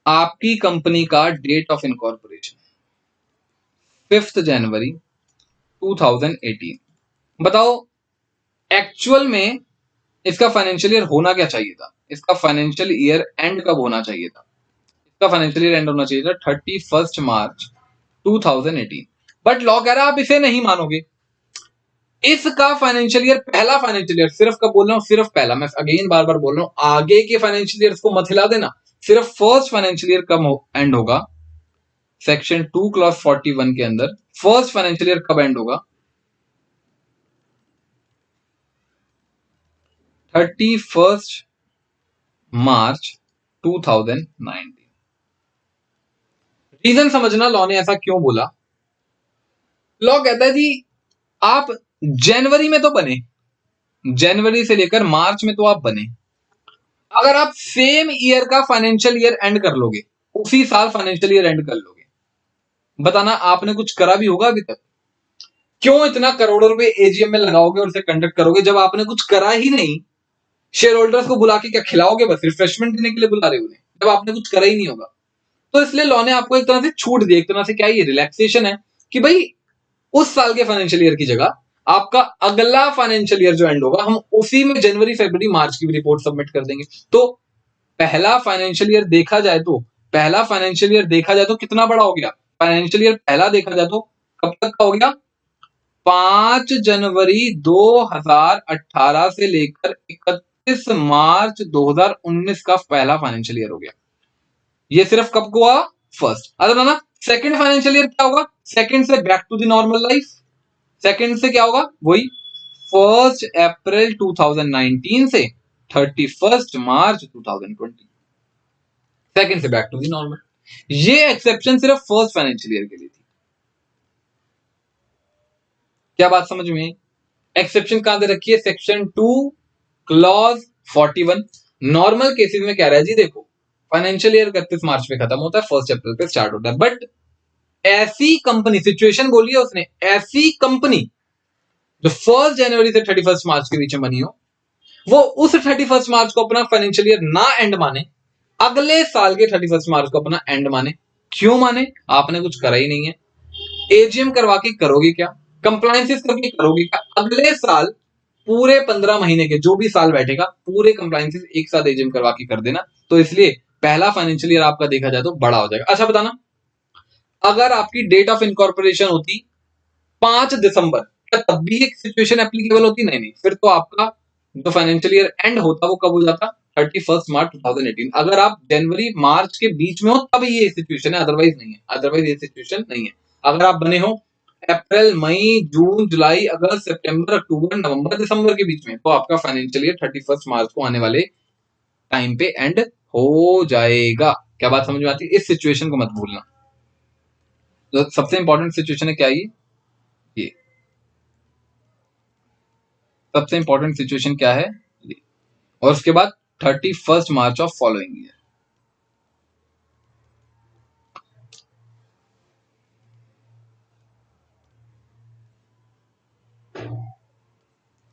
आपकी कंपनी का डेट ऑफ इनकॉर्पोरेशन 5 जनवरी 2018। बताओ एक्चुअल में इसका फाइनेंशियल ईयर होना क्या चाहिए था? इसका फाइनेंशियल ईयर एंड कब होना चाहिए था? इसका फाइनेंशियल ईयर एंड होना चाहिए था 31 मार्च 2018। बट लॉ कह रहा है आप इसे नहीं मानोगे। इसका फाइनेंशियल ईयर, पहला फाइनेंशियल ईयर, सिर्फ कब बोल रहा हूं? सिर्फ पहला। मैं अगेन बार बार बोल रहा हूं, आगे के फाइनेंशियल ईयर को मत हिला देना। सिर्फ फर्स्ट फाइनेंशियल ईयर कब एंड होगा? सेक्शन 2 क्लॉज 41 के अंदर फर्स्ट फाइनेंशियल ईयर कब एंड होगा? 31 मार्च 2019। रीजन समझना लॉ ने ऐसा क्यों बोला। लॉ कहता है जी आप जनवरी में तो बने, जनवरी से लेकर मार्च में तो आप बने, अगर आप सेम ईयर का फाइनेंशियल ईयर एंड कर लोगे, उसी साल फाइनेंशियल ईयर एंड कर लोगे, बताना आपने कुछ करा भी होगा अभी तक? क्यों इतना करोड़ों रुपए एजीएम में लगाओगे और उसे कंडक्ट करोगे जब आपने कुछ करा ही नहीं? शेयर होल्डर्स को बुला के क्या खिलाओगे? बस रिफ्रेशमेंट देने के लिए बुला रहे हो उन्हें, जब आपने कुछ करा ही नहीं होगा। तो इसलिए लॉ ने आपको एक तरह से छूट दी, एक तरह से क्या ये रिलैक्सेशन है कि भाई उस साल के फाइनेंशियल ईयर की जगह आपका अगला फाइनेंशियल ईयर जो एंड होगा, हम उसी में जनवरी फरवरी मार्च की भी रिपोर्ट सबमिट कर देंगे। तो पहला फाइनेंशियल ईयर देखा जाए तो, पहला फाइनेंशियल ईयर देखा जाए तो कितना बड़ा हो गया? फाइनेंशियल ईयर पहला देखा जाए तो कब तक का हो गया? 5 जनवरी 2018 से लेकर 31 मार्च 2019 का पहला फाइनेंशियल ईयर हो गया। ये सिर्फ कब को हुआ? फर्स्ट। अगर ना सेकंड फाइनेंशियल ईयर क्या होगा? सेकंड से back to the normal life. Second से क्या होगा? वही 1 अप्रैल 2019 से 31 मार्च 2020। सेकंड से बैक टू द नॉर्मल। ये एक्सेप्शन सिर्फ फर्स्ट फाइनेंशियल ईयर के लिए थी। क्या बात समझ में? एक्सेप्शन कहां दे रखी है? Section 2 clause 41। नॉर्मल केसेस में कह रहा है जी देखो फाइनेंशियल ईयर 31 मार्च में खत्म होता है, 1 अप्रैल पे स्टार्ट होता है, बट ऐसी कंपनी, सिचुएशन बोली है उसने, ऐसी कंपनी जो 1 जनवरी से 31 मार्च के बीच में बनी हो, वो उस 31 मार्च को अपना फाइनेंशियल ईयर ना एंड माने, अगले साल के 31 मार्च को अपना एंड माने। क्यों माने? आपने कुछ करा ही नहीं है। एजीएम करवा के करोगे क्या? कंप्लायंसेस करके करोगे क्या? अगले साल पूरे 15 महीने के जो भी साल बैठेगा, पूरे कंप्लायंसेस एक साथ एजीएम करवा के कर देना। तो इसलिए पहला फाइनेंशियल ईयर आपका देखा जाए तो बड़ा हो जाएगा। अच्छा बताना, अगर आपकी डेट ऑफ इनकॉर्पोरेशन होती 5 दिसंबर, क्या तब भी एक सिचुएशन एप्लीकेबल होती? नहीं नहीं, फिर तो आपका जो फाइनेंशियल ईयर एंड होता वो कब हो जाता? 31 मार्च 2018। अगर आप जनवरी मार्च के बीच में हो तब ये सिचुएशन है, अदरवाइज नहीं है। अदरवाइज ये सिचुएशन नहीं है। अगर आप बने हो अप्रैल मई जून जुलाई अगस्त सितंबर अक्टूबर नवंबर दिसंबर के बीच में, तो आपका फाइनेंशियल ईयर 31 मार्च को आने वाले टाइम पे एंड हो जाएगा। क्या बात समझ में आती है? इस सिचुएशन को मत भूलना। तो सबसे इंपॉर्टेंट सिचुएशन है क्या? ये सबसे इंपॉर्टेंट सिचुएशन क्या है? और उसके बाद 31 मार्च ऑफ फॉलोइंग ईयर।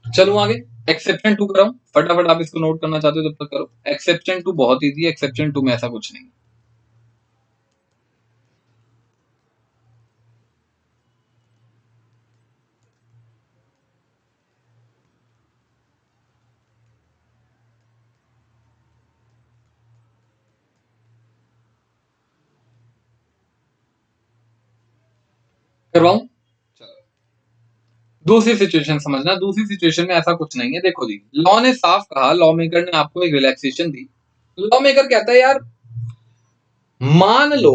चलो आगे एक्सेप्शन 2 कर रहा हूं, फटाफट आप इसको नोट करना चाहते हो तब तक करो। एक्सेप्शन 2 बहुत ईजी है, एक्सेप्शन 2 में ऐसा कुछ नहीं। करवाऊं? दूसरी सिचुएशन समझना। दूसरी सिचुएशन में ऐसा कुछ नहीं है। देखो जी, लॉ ने साफ कहा, लॉ मेकर ने आपको एक रिलैक्सेशन दी। लॉ मेकर कहता है यार मान लो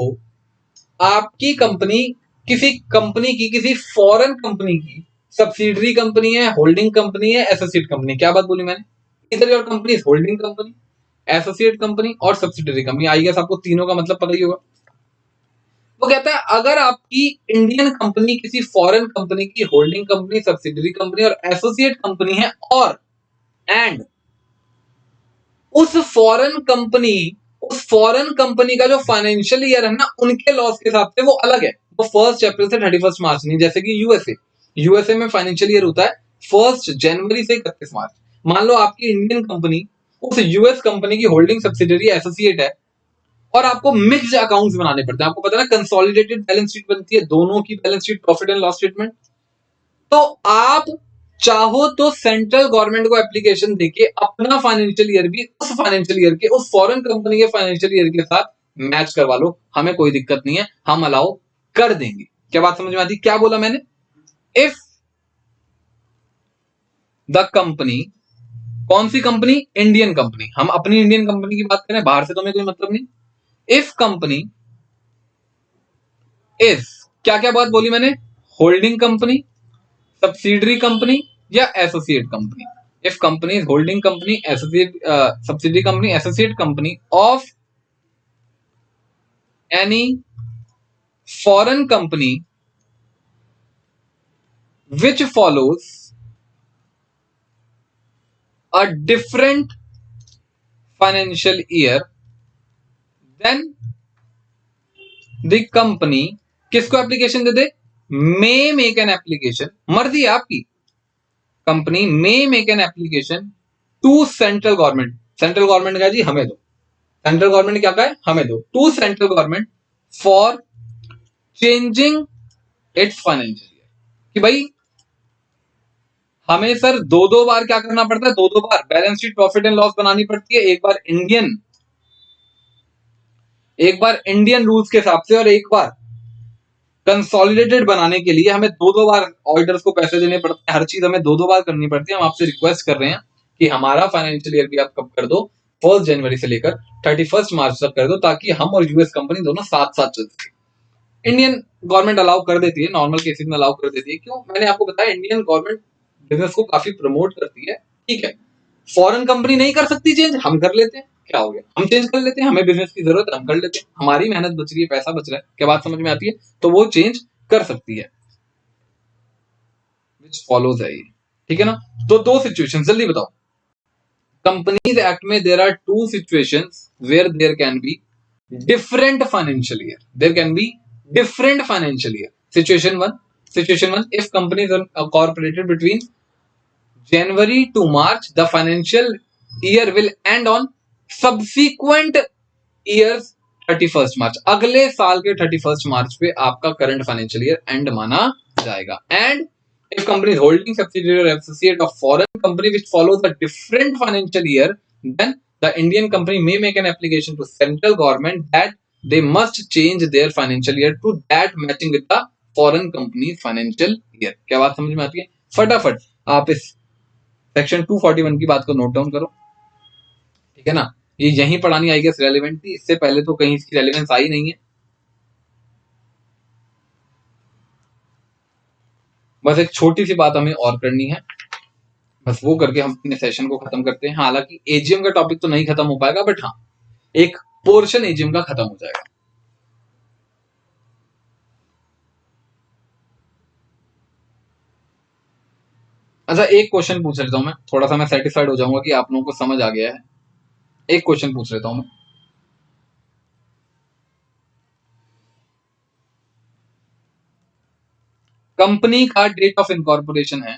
आपकी कंपनी किसी फॉरेन कंपनी की सब्सिडरी कंपनी है, होल्डिंग कंपनी है, एसोसिएट कंपनी। क्या बात बोली मैंने? इधर your company holding company, associate company और सब्सिडरी कंपनी। आई गेस आपको तीनों का मतलब पता ही होगा। वो कहता है अगर आपकी इंडियन कंपनी किसी फॉरेन कंपनी की होल्डिंग कंपनी, सब्सिडरी कंपनी और एसोसिएट कंपनी है, और एंड उस फॉरेन कंपनी का जो फाइनेंशियल ईयर है ना, उनके लॉस के हिसाब से वो अलग है। वो 1 अप्रैल से 31 मार्च नहीं, जैसे कि यूएसए में फाइनेंशियल ईयर होता है 1 जनवरी से 31 मार्च। मान लो आपकी इंडियन कंपनी उस यूएस कंपनी की होल्डिंग सब्सिडरी एसोसिएट है, और आपको मिक्स्ड अकाउंट्स बनाने पड़ते हैं। आपको पता है ना, कंसोलिडेटेड बैलेंस शीट बनती है, दोनों की balance sheet, profit and loss statement. तो आप चाहो तो सेंट्रल गवर्नमेंट को एप्लीकेशन देके अपना फाइनेंशियल ईयर भी उस फाइनेंशियल ईयर के उस फॉरेन कंपनी के फाइनेंशियल ईयर के साथ मैच करवा लो, हमें कोई दिक्कत नहीं है, हम अलाउ कर देंगे। क्या बात समझ में आती? क्या बोला मैंने? इफ द कंपनी, कौन सी कंपनी? Indian company. हम अपनी इंडियन कंपनी की बात करें, बाहर से तो हमें कोई मतलब नहीं। इफ कंपनी इज, क्या क्या बात बोली मैंने? होल्डिंग कंपनी, सब्सिडरी कंपनी या associate company. If company is holding company, associate, subsidiary company, associate company of any foreign company which follows a different financial year, then the company किसको application दे दे? May make an application, मर्जी है आपकी, company may make an application to central government. Central government का जी हमें दो, सेंट्रल गवर्नमेंट क्या कहा है? हमें दो, to central government for changing its financial year. कि भाई हमें सर दो दो बार क्या करना पड़ता है? दो दो बार balance sheet profit and loss बनानी पड़ती है, एक बार इंडियन रूल्स के हिसाब से और एक बार कंसोलिडेटेड बनाने के लिए हमें दो दो बार ऑडिटर्स को पैसे देने पड़ते हैं, हर चीज हमें दो दो बार करनी पड़ती है। हम आपसे रिक्वेस्ट कर रहे हैं कि हमारा फाइनेंशियल ईयर भी आप कब कर दो? 1 जनवरी से लेकर 31 मार्च तक कर दो, ताकि हम और यूएस कंपनी दोनों साथ साथ चल सके। इंडियन गवर्नमेंट अलाउ कर देती है, नॉर्मल केसेस में अलाउ कर देती है। क्यों? मैंने आपको बताया, इंडियन गवर्नमेंट बिजनेस को काफी प्रमोट करती है, ठीक है। फॉरेन कंपनी नहीं कर सकती चेंज, हम कर लेते हैं, क्या हो गया? हम चेंज कर लेते हैं, हमें बिजनेस की जरूरत है, हम कर लेते हैं, हमारी मेहनत बच रही है, पैसा बच रहा है। क्या बात समझ में आती है? तो वो चेंज कर सकती है, विच फॉलोज है ये, ठीक है ना। तो दो सिचुएशन जल्दी बताओ। कंपनीज एक्ट में there are two situations where there can be different financial year, there can be different financial year. Situation one, if companies are corporated between January to March, the financial year will end on subsequent years 31st March. अगले साल के 31st March पे आपका current financial year and माना जाएगा। And if company is holding subsidiary or associate of foreign company which follows a different financial year, then the Indian company may make an application to central government that they must change their financial year to that matching with the foreign company's financial year. क्या बात समझ में आती है? फटाफट आप इस section 241 की बात को नोट डाउन करो, ठीक है ना। ये यहीं पढ़ानी आई गेस रेलेवेंट थी, इससे पहले तो कहीं इसकी रेलेवेंस आई नहीं है। बस एक छोटी सी बात हमें और करनी है, बस वो करके हम अपने सेशन को खत्म करते हैं। हालांकि एजीएम का टॉपिक तो नहीं खत्म हो पाएगा, बट हाँ एक पोर्शन एजीएम का खत्म हो जाएगा। अच्छा एक क्वेश्चन पूछ लेता हूं मैं, थोड़ा सा मैं सेटिस्फाइड हो जाऊंगा कि आप लोगों को समझ आ गया है। एक क्वेश्चन पूछ लेता हूं मैं, कंपनी का डेट ऑफ इनकॉर्पोरेशन है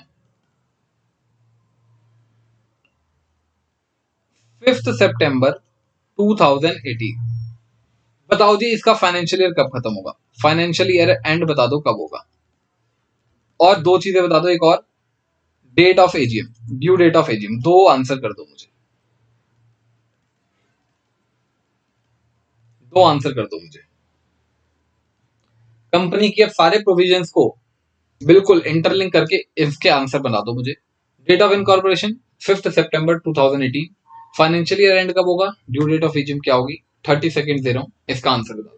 5 सितंबर 2018। बताओ जी इसका फाइनेंशियल ईयर कब खत्म होगा? फाइनेंशियल ईयर एंड बता दो कब होगा। और दो चीजें बता दो, एक और, date of AGM, due date of AGM. दो आंसर कर दो मुझे, दो आंसर कर दो मुझे। कंपनी के अब सारे प्रोविजंस को बिल्कुल इंटरलिंक करके इसके आंसर बना दो मुझे। डेट ऑफ इनकॉर्पोरेशन 5 सितंबर 2018, फाइनेंशियल ईयर एंड कब होगा, ड्यू डेट ऑफ एजीएम क्या होगी, 30 सेकंड दे रहा हूं, इसका आंसर बता दो।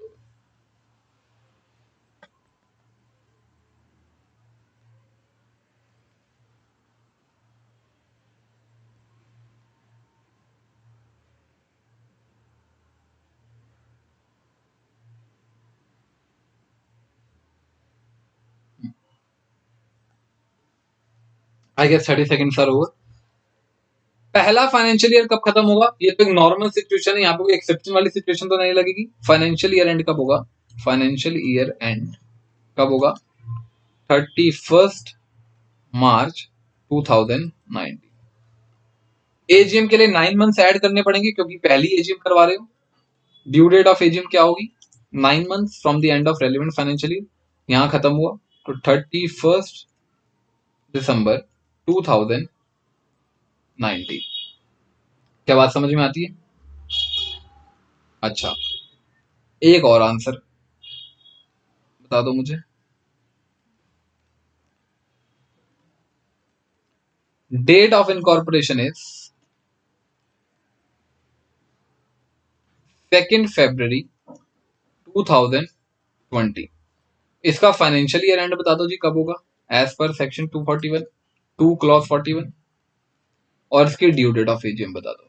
I guess 30 seconds are over. पहला फाइनेंशियल ईयर कब खत्म होगा? ये तो एक नॉर्मल सिचुएशन है, यहाँ पे कोई एक्सेप्शन वाली सिचुएशन तो नहीं लगेगी। फाइनेंशियल ईयर एंड कब होगा? फाइनेंशियल ईयर एंड कब होगा? 31 मार्च 2019। एजीएम के लिए 9 मंथ्स ऐड करने पड़ेंगे क्योंकि पहली एजीएम करवा रहे हो। ड्यू डेट ऑफ एजीएम क्या होगी? 9 months from the end of relevant financial year. यहां खत्म हुआ तो 31 दिसंबर 2019। क्या बात समझ में आती है? अच्छा, एक और आंसर बता दो मुझे। डेट ऑफ इनकॉर्पोरेशन इज 2 फरवरी 2020। इसका फाइनेंशियल ईयर एंड बता दो जी, कब होगा एज पर सेक्शन 241 2 क्लॉज 41, और इसकी ड्यू डेट ऑफ एजीएम बता दो।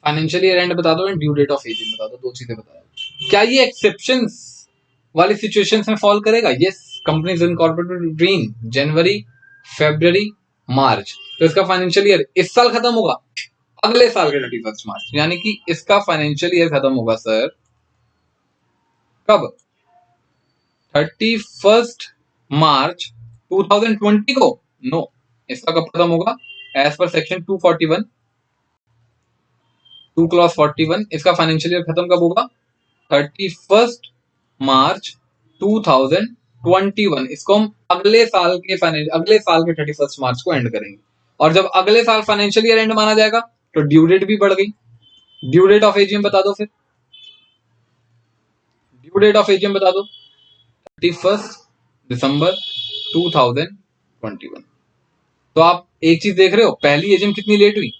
फाइनेंशियल ईयर एंड बता दो and due date of AGM बता दो, दो चीजें बता दो। क्या ये एक्सेप्शंस वाली सिचुएशंस में फॉल करेगा? यस, कंपनीज इनकॉर्पोरेटेड बिटवीन जनवरी, फरवरी, मार्च। तो इसका फाइनेंशियल ईयर इस साल खत्म होगा, अगले साल के 31 मार्च, यानी कि इसका फाइनेंशियल ईयर खत्म होगा सर कब? 31 मार्च 2020 को? नो, इसका कब खत्म होगा? एज पर सेक्शन 241 2 क्लॉज 41, इसका फाइनेंशियल ईयर खत्म कब होगा? 31 मार्च 2021। इसको हम अगले साल के 31 मार्च को एंड करेंगे। और जब अगले साल फाइनेंशियल ईयर एंड माना जाएगा तो ड्यू डेट भी बढ़ गई। ड्यू डेट ऑफ एजीएम बता दो, फिर ड्यू डेट ऑफ एजीएम बता दो। 31 दिसंबर 2021। तो आप एक चीज देख रहे हो, पहली एजीएम कितनी लेट हुई?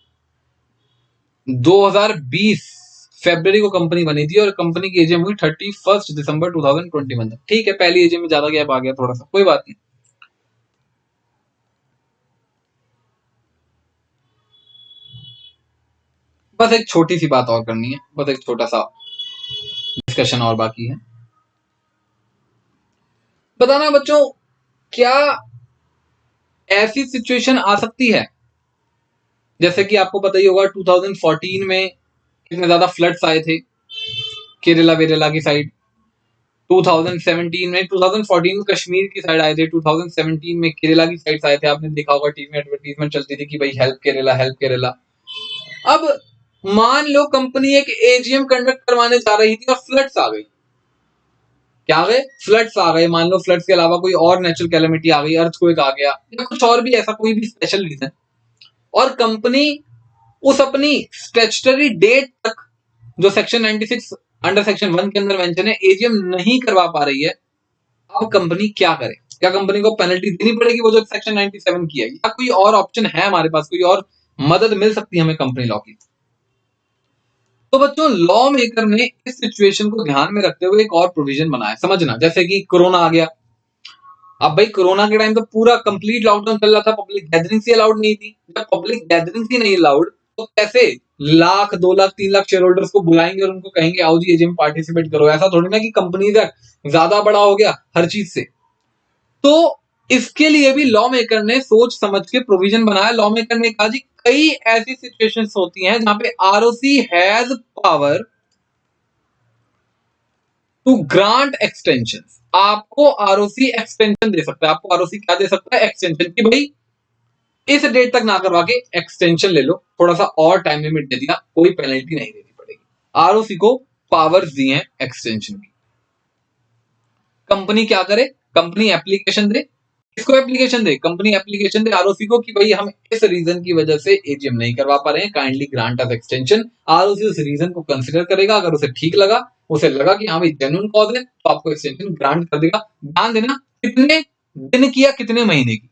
2020 फरवरी को कंपनी बनी थी और कंपनी की एजीएम हुई 31 दिसंबर 2021। ठीक है, पहली एजीएम में ज्यादा गैप आ गया थोड़ा सा, कोई बात नहीं। बस एक छोटी सी बात और करनी है, बस एक छोटा सा डिस्कशन और बाकी है। बताना बच्चों, क्या ऐसी सिचुएशन आ सकती है, जैसे कि आपको पता ही होगा 2014 में कितने ज्यादा फ्लड्स आए थे केरला वेरला की साइड। 2017 में 2014 में कश्मीर की साइड आए थे, 2017 में केरला की साइड आए थे। आपने देखा होगा टीवी में एडवर्टीजमेंट चलती थी कि भाई हेल्प केरला, हेल्प केरला। अब मान लो कंपनी एक एजीएम कंडक्ट करवाने जा रही थी और फ्लड्स आ गई। क्या आ गए? फ्लड्स आ गए। मान लो फ्लड्स के अलावा कोई और नेचुरल कैलेमिटी आ गई, अर्थक्वेक आ गया या कुछ और भी ऐसा कोई भी स्पेशल रीजन, और कंपनी उस अपनी स्टैट्यूटरी डेट तक जो सेक्शन 96 अंडर सेक्शन 1 के अंदर मेंशन है एजीएम नहीं करवा पा रही है। अब कंपनी क्या करे? क्या कंपनी को पेनल्टी देनी पड़ेगी वो जो सेक्शन 97 की है, या कोई और ऑप्शन है हमारे पास, कोई और मदद मिल सकती है हमें कंपनी लॉ की? तो बच्चों, लॉ मेकर ने इस सिचुएशन को ध्यान में रखते हुए एक और प्रोविजन बनाया। समझना, जैसे कि कोरोना आ गया। अब भाई कोरोना के टाइम तो पूरा कंप्लीट लॉकडाउन चल रहा था, पब्लिक गैदरिंग ही अलाउड नहीं थी। जब पब्लिक गैदरिंग ही नहीं अलाउड, तो कैसे लाख 2 लाख 3 लाख शेयर होल्डर्स को बुलाएंगे और उनको कहेंगे आओ जी एजीएम पार्टिसिपेट करो? ऐसा थोड़ी ना कि कंपनी ज्यादा बड़ा हो गया हर चीज से। तो इसके लिए भी लॉ मेकर ने सोच समझ के प्रोविजन बनाया। लॉ मेकर ने कहा जी कई ऐसी सिचुएशंस होती हैं जहां पे ROC has power to grant extension. आपको आरओसी एक्सटेंशन दे सकता है। आपको आरओसी क्या दे सकता है? एक्सटेंशन, की भाई इस डेट तक ना करवा के एक्सटेंशन ले लो, थोड़ा सा और टाइम लिमिट दे दिया, कोई पेनल्टी नहीं देनी पड़ेगी। आरओसी को पावर्स दी हैं एक्सटेंशन की। कंपनी क्या करे? कंपनी एप्लीकेशन दे। किसको एप्लीकेशन दे? कंपनी एप्लीकेशन दे आरओसी को कि भाई हम इस रीजन की वजह से एजीएम नहीं करवा पा रहे हैं, kindly grant of extension. ROC उस रीजन को कंसीडर करेगा, अगर उसे ठीक लगा, उसे लगा कि हाँ भाई जेन्युइन कॉज है, तो आपको एक्सटेंशन ग्रांट कर देगा। ध्यान देना कितने दिन की या कितने महीने की।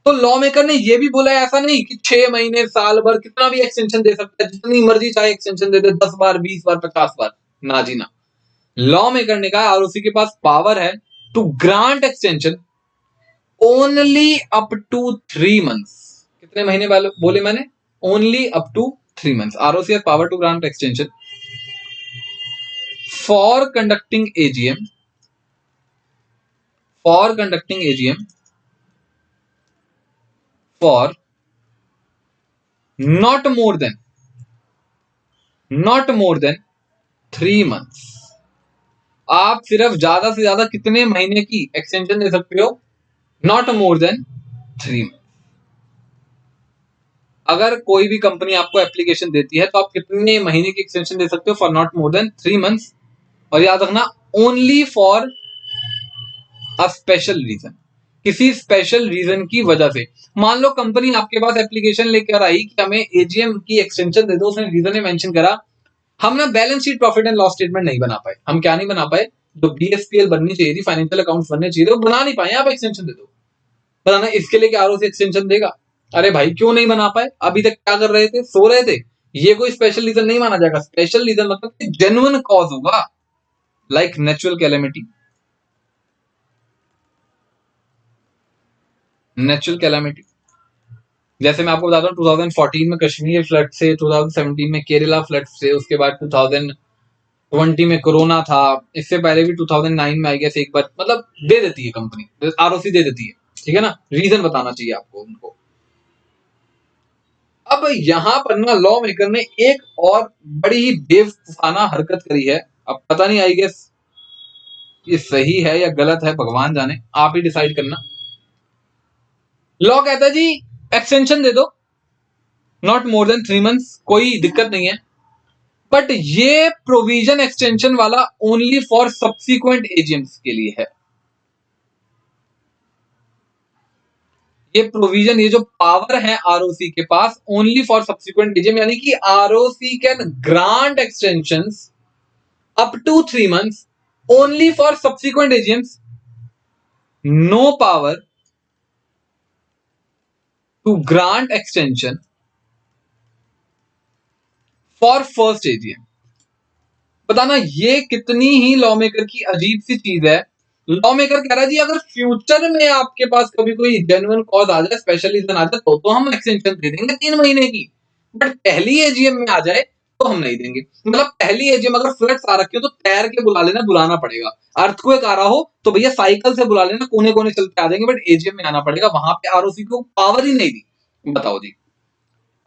तो लॉ मेकर ने यह भी बोला है, ऐसा नहीं कि 6 महीने, साल भर, कितना भी एक्सटेंशन दे सकता है, जितनी मर्जी चाहे एक्सटेंशन दे दे, 10 बार, 20 बार, 50 बार। ना जी ना। लॉ मेकर ने कहा आरओसी के पास पावर है to grant extension only up to 3 months. कितने महीने बोले मैंने? Only up to 3 months. ROC has power to grant extension for conducting AGM for not more than 3 months। आप सिर्फ ज्यादा से ज्यादा कितने महीने की एक्सटेंशन दे सकते हो? Not more than 3 month. अगर कोई भी कंपनी आपको एप्लीकेशन देती है तो आप कितने महीने की एक्सटेंशन दे सकते हो? For not more than 3 months. और याद रखना, only for a special reason, किसी स्पेशल रीजन की वजह से। मान लो कंपनी आपके पास एप्लीकेशन लेकर आई कि हमें एजीएम की एक्सटेंशन दे दो, उसने रीजन मेंशन करा, हम ना balance sheet profit and loss statement नहीं बना पाए। हम क्या नहीं बना पाए? जो बीएसपीएल बननी चाहिए थी, फाइनेंशियल अकाउंट्स बनने चाहिए थे, वो बना नहीं पाए। आप एक्सटेंशन दे दो, बताना इसके लिए क्या आरओसी एक्सटेंशन देगा? अरे भाई क्यों नहीं बना पाए? अभी तक क्या कर रहे थे? सो रहे थे। ये कोई स्पेशल रीजन नहीं माना जाएगा। स्पेशल रीजन मतलब जेन्युइन कॉज होगा, like natural calamity. Natural calamity जैसे मैं आपको बताता हूँ, 2014 में कश्मीर फ्लड से, 2017 में केरला फ्लड से, उसके बाद 2020 में कोरोना था, इससे पहले भी 2009 में आई गेस एक बार, मतलब दे देती है कंपनी, आरओसी दे देती है, ठीक है ना। रीजन बताना चाहिए आपको उनको। अब यहां पर ना लॉ मेकर ने एक और बड़ी ही बेवकूफाना हरकत करी है। अब पता नहीं, आई गेस ये सही है या गलत है, भगवान जाने, आप ही डिसाइड करना। लॉ कहता है जी एक्सटेंशन दे दो, नॉट मोर देन 3 मंथ्स, कोई दिक्कत नहीं है। बट ये प्रोविजन एक्सटेंशन वाला ओनली फॉर सब्सिक्वेंट एजीएम्स के लिए है। ये प्रोविजन, ये जो पावर है आरओसी के पास, ओनली फॉर सब्सिक्वेंट एजीएम, यानी कि ROC can grant extensions up to 3 months only for subsequent AGMs, no power to grant extension for first AGM. बताना ये कितनी ही लॉ मेकर की अजीब सी चीज है। लॉ मेकर कह रहा है जी अगर फ्यूचर में आपके पास कभी कोई जेन्युइन कॉज आ जाए, स्पेशल रीजन आ जाए, तो हम एक्सटेंशन दे देंगे 3 महीने की। बट पहली एजीएम में आ जाए तो हम नहीं देंगे। मतलब पहली एजीएम अगर फ्लड्स आ रखी हो तो तैर के बुला लेना, बुलाना पड़ेगा। अर्थक्वेक आ रहा हो तो भैया साइकिल से बुला लेना, कोने कोने चलते आ जाएंगे, बट एजीएम में आना पड़ेगा। वहां पे आरओसी को पावर ही नहीं दी। बताओ जी।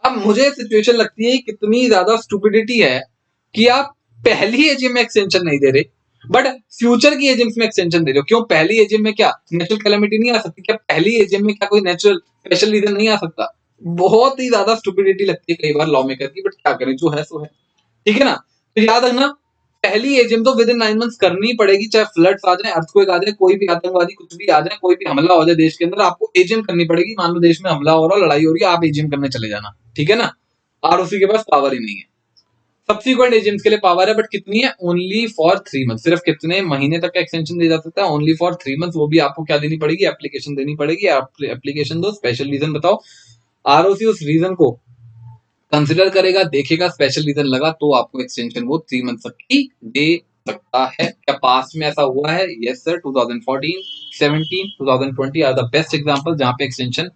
अब मुझे सिचुएशन लगती है कितनी ज्यादा स्टूपिडिटी है कि आप पहली एजीएम में एक्सटेंशन नहीं दे रहे, बट फ्यूचर की एजीएम में एक्सटेंशन दे रहे हो। क्यों? पहली एजीएम में क्या नेचुरल कैलेमिटी नहीं आ सकती? क्या पहली एजीएम में क्या कोई नेचुरल स्पेशल रीजन नहीं आ सकता? बहुत ही ज्यादा स्टूपिडिटी लगती है कई बार लॉ मेकर की, बट क्या करें, जो है सो है, ठीक है ना। तो याद रखना, पहली एजीएम तो विद इन 9 मंथ्स करनी पड़ेगी, चाहे फ्लड्स आ जाए, अर्थक्वेक आ जाए, कोई भी आतंकवादी कुछ भी आ जाए, कोई भी हमला हो जाए देश के अंदर, आपको एजीएम करनी पड़ेगी। मान लो देश में हमला हो रहा, लड़ाई हो रही है, आप एजीएम करने चले जाना, ठीक है ना। आरओसी के पास पावर ही नहीं है। सब्सिक्वेंट एजेंट्स के लिए पावर है, बट कितनी है? Only for 3 month. सिर्फ कितने महीने तक का एक्सटेंशन दिया जा सकता है? Only for 3 month. वो भी आपको क्या देनी पड़ेगी? एप्लीकेशन देनी पड़ेगी। एप्लीकेशन दो, स्पेशल रीजन बताओ, आरओसी उस रीजन को कंसिडर करेगा, देखेगा, स्पेशल रीजन लगा तो आपको एक्सटेंशन वो 3 मंथ तक की दे सकता है। क्या पास्ट में ऐसा हुआ है? Yes sir, 2014, 17, 2020 are the best example जहां पे एक्सटेंशन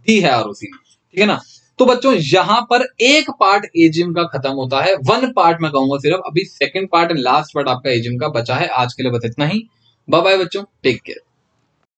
दी है आरओसी ने, ठीक है ना। तो बच्चों यहां पर एक पार्ट एजिम का खत्म होता है, वन पार्ट मैं कहूंगा सिर्फ, अभी second part and last part आपका एजिम का बचा है। आज के लिए बस इतना ही। बाय बाय बच्चों, टेक केयर।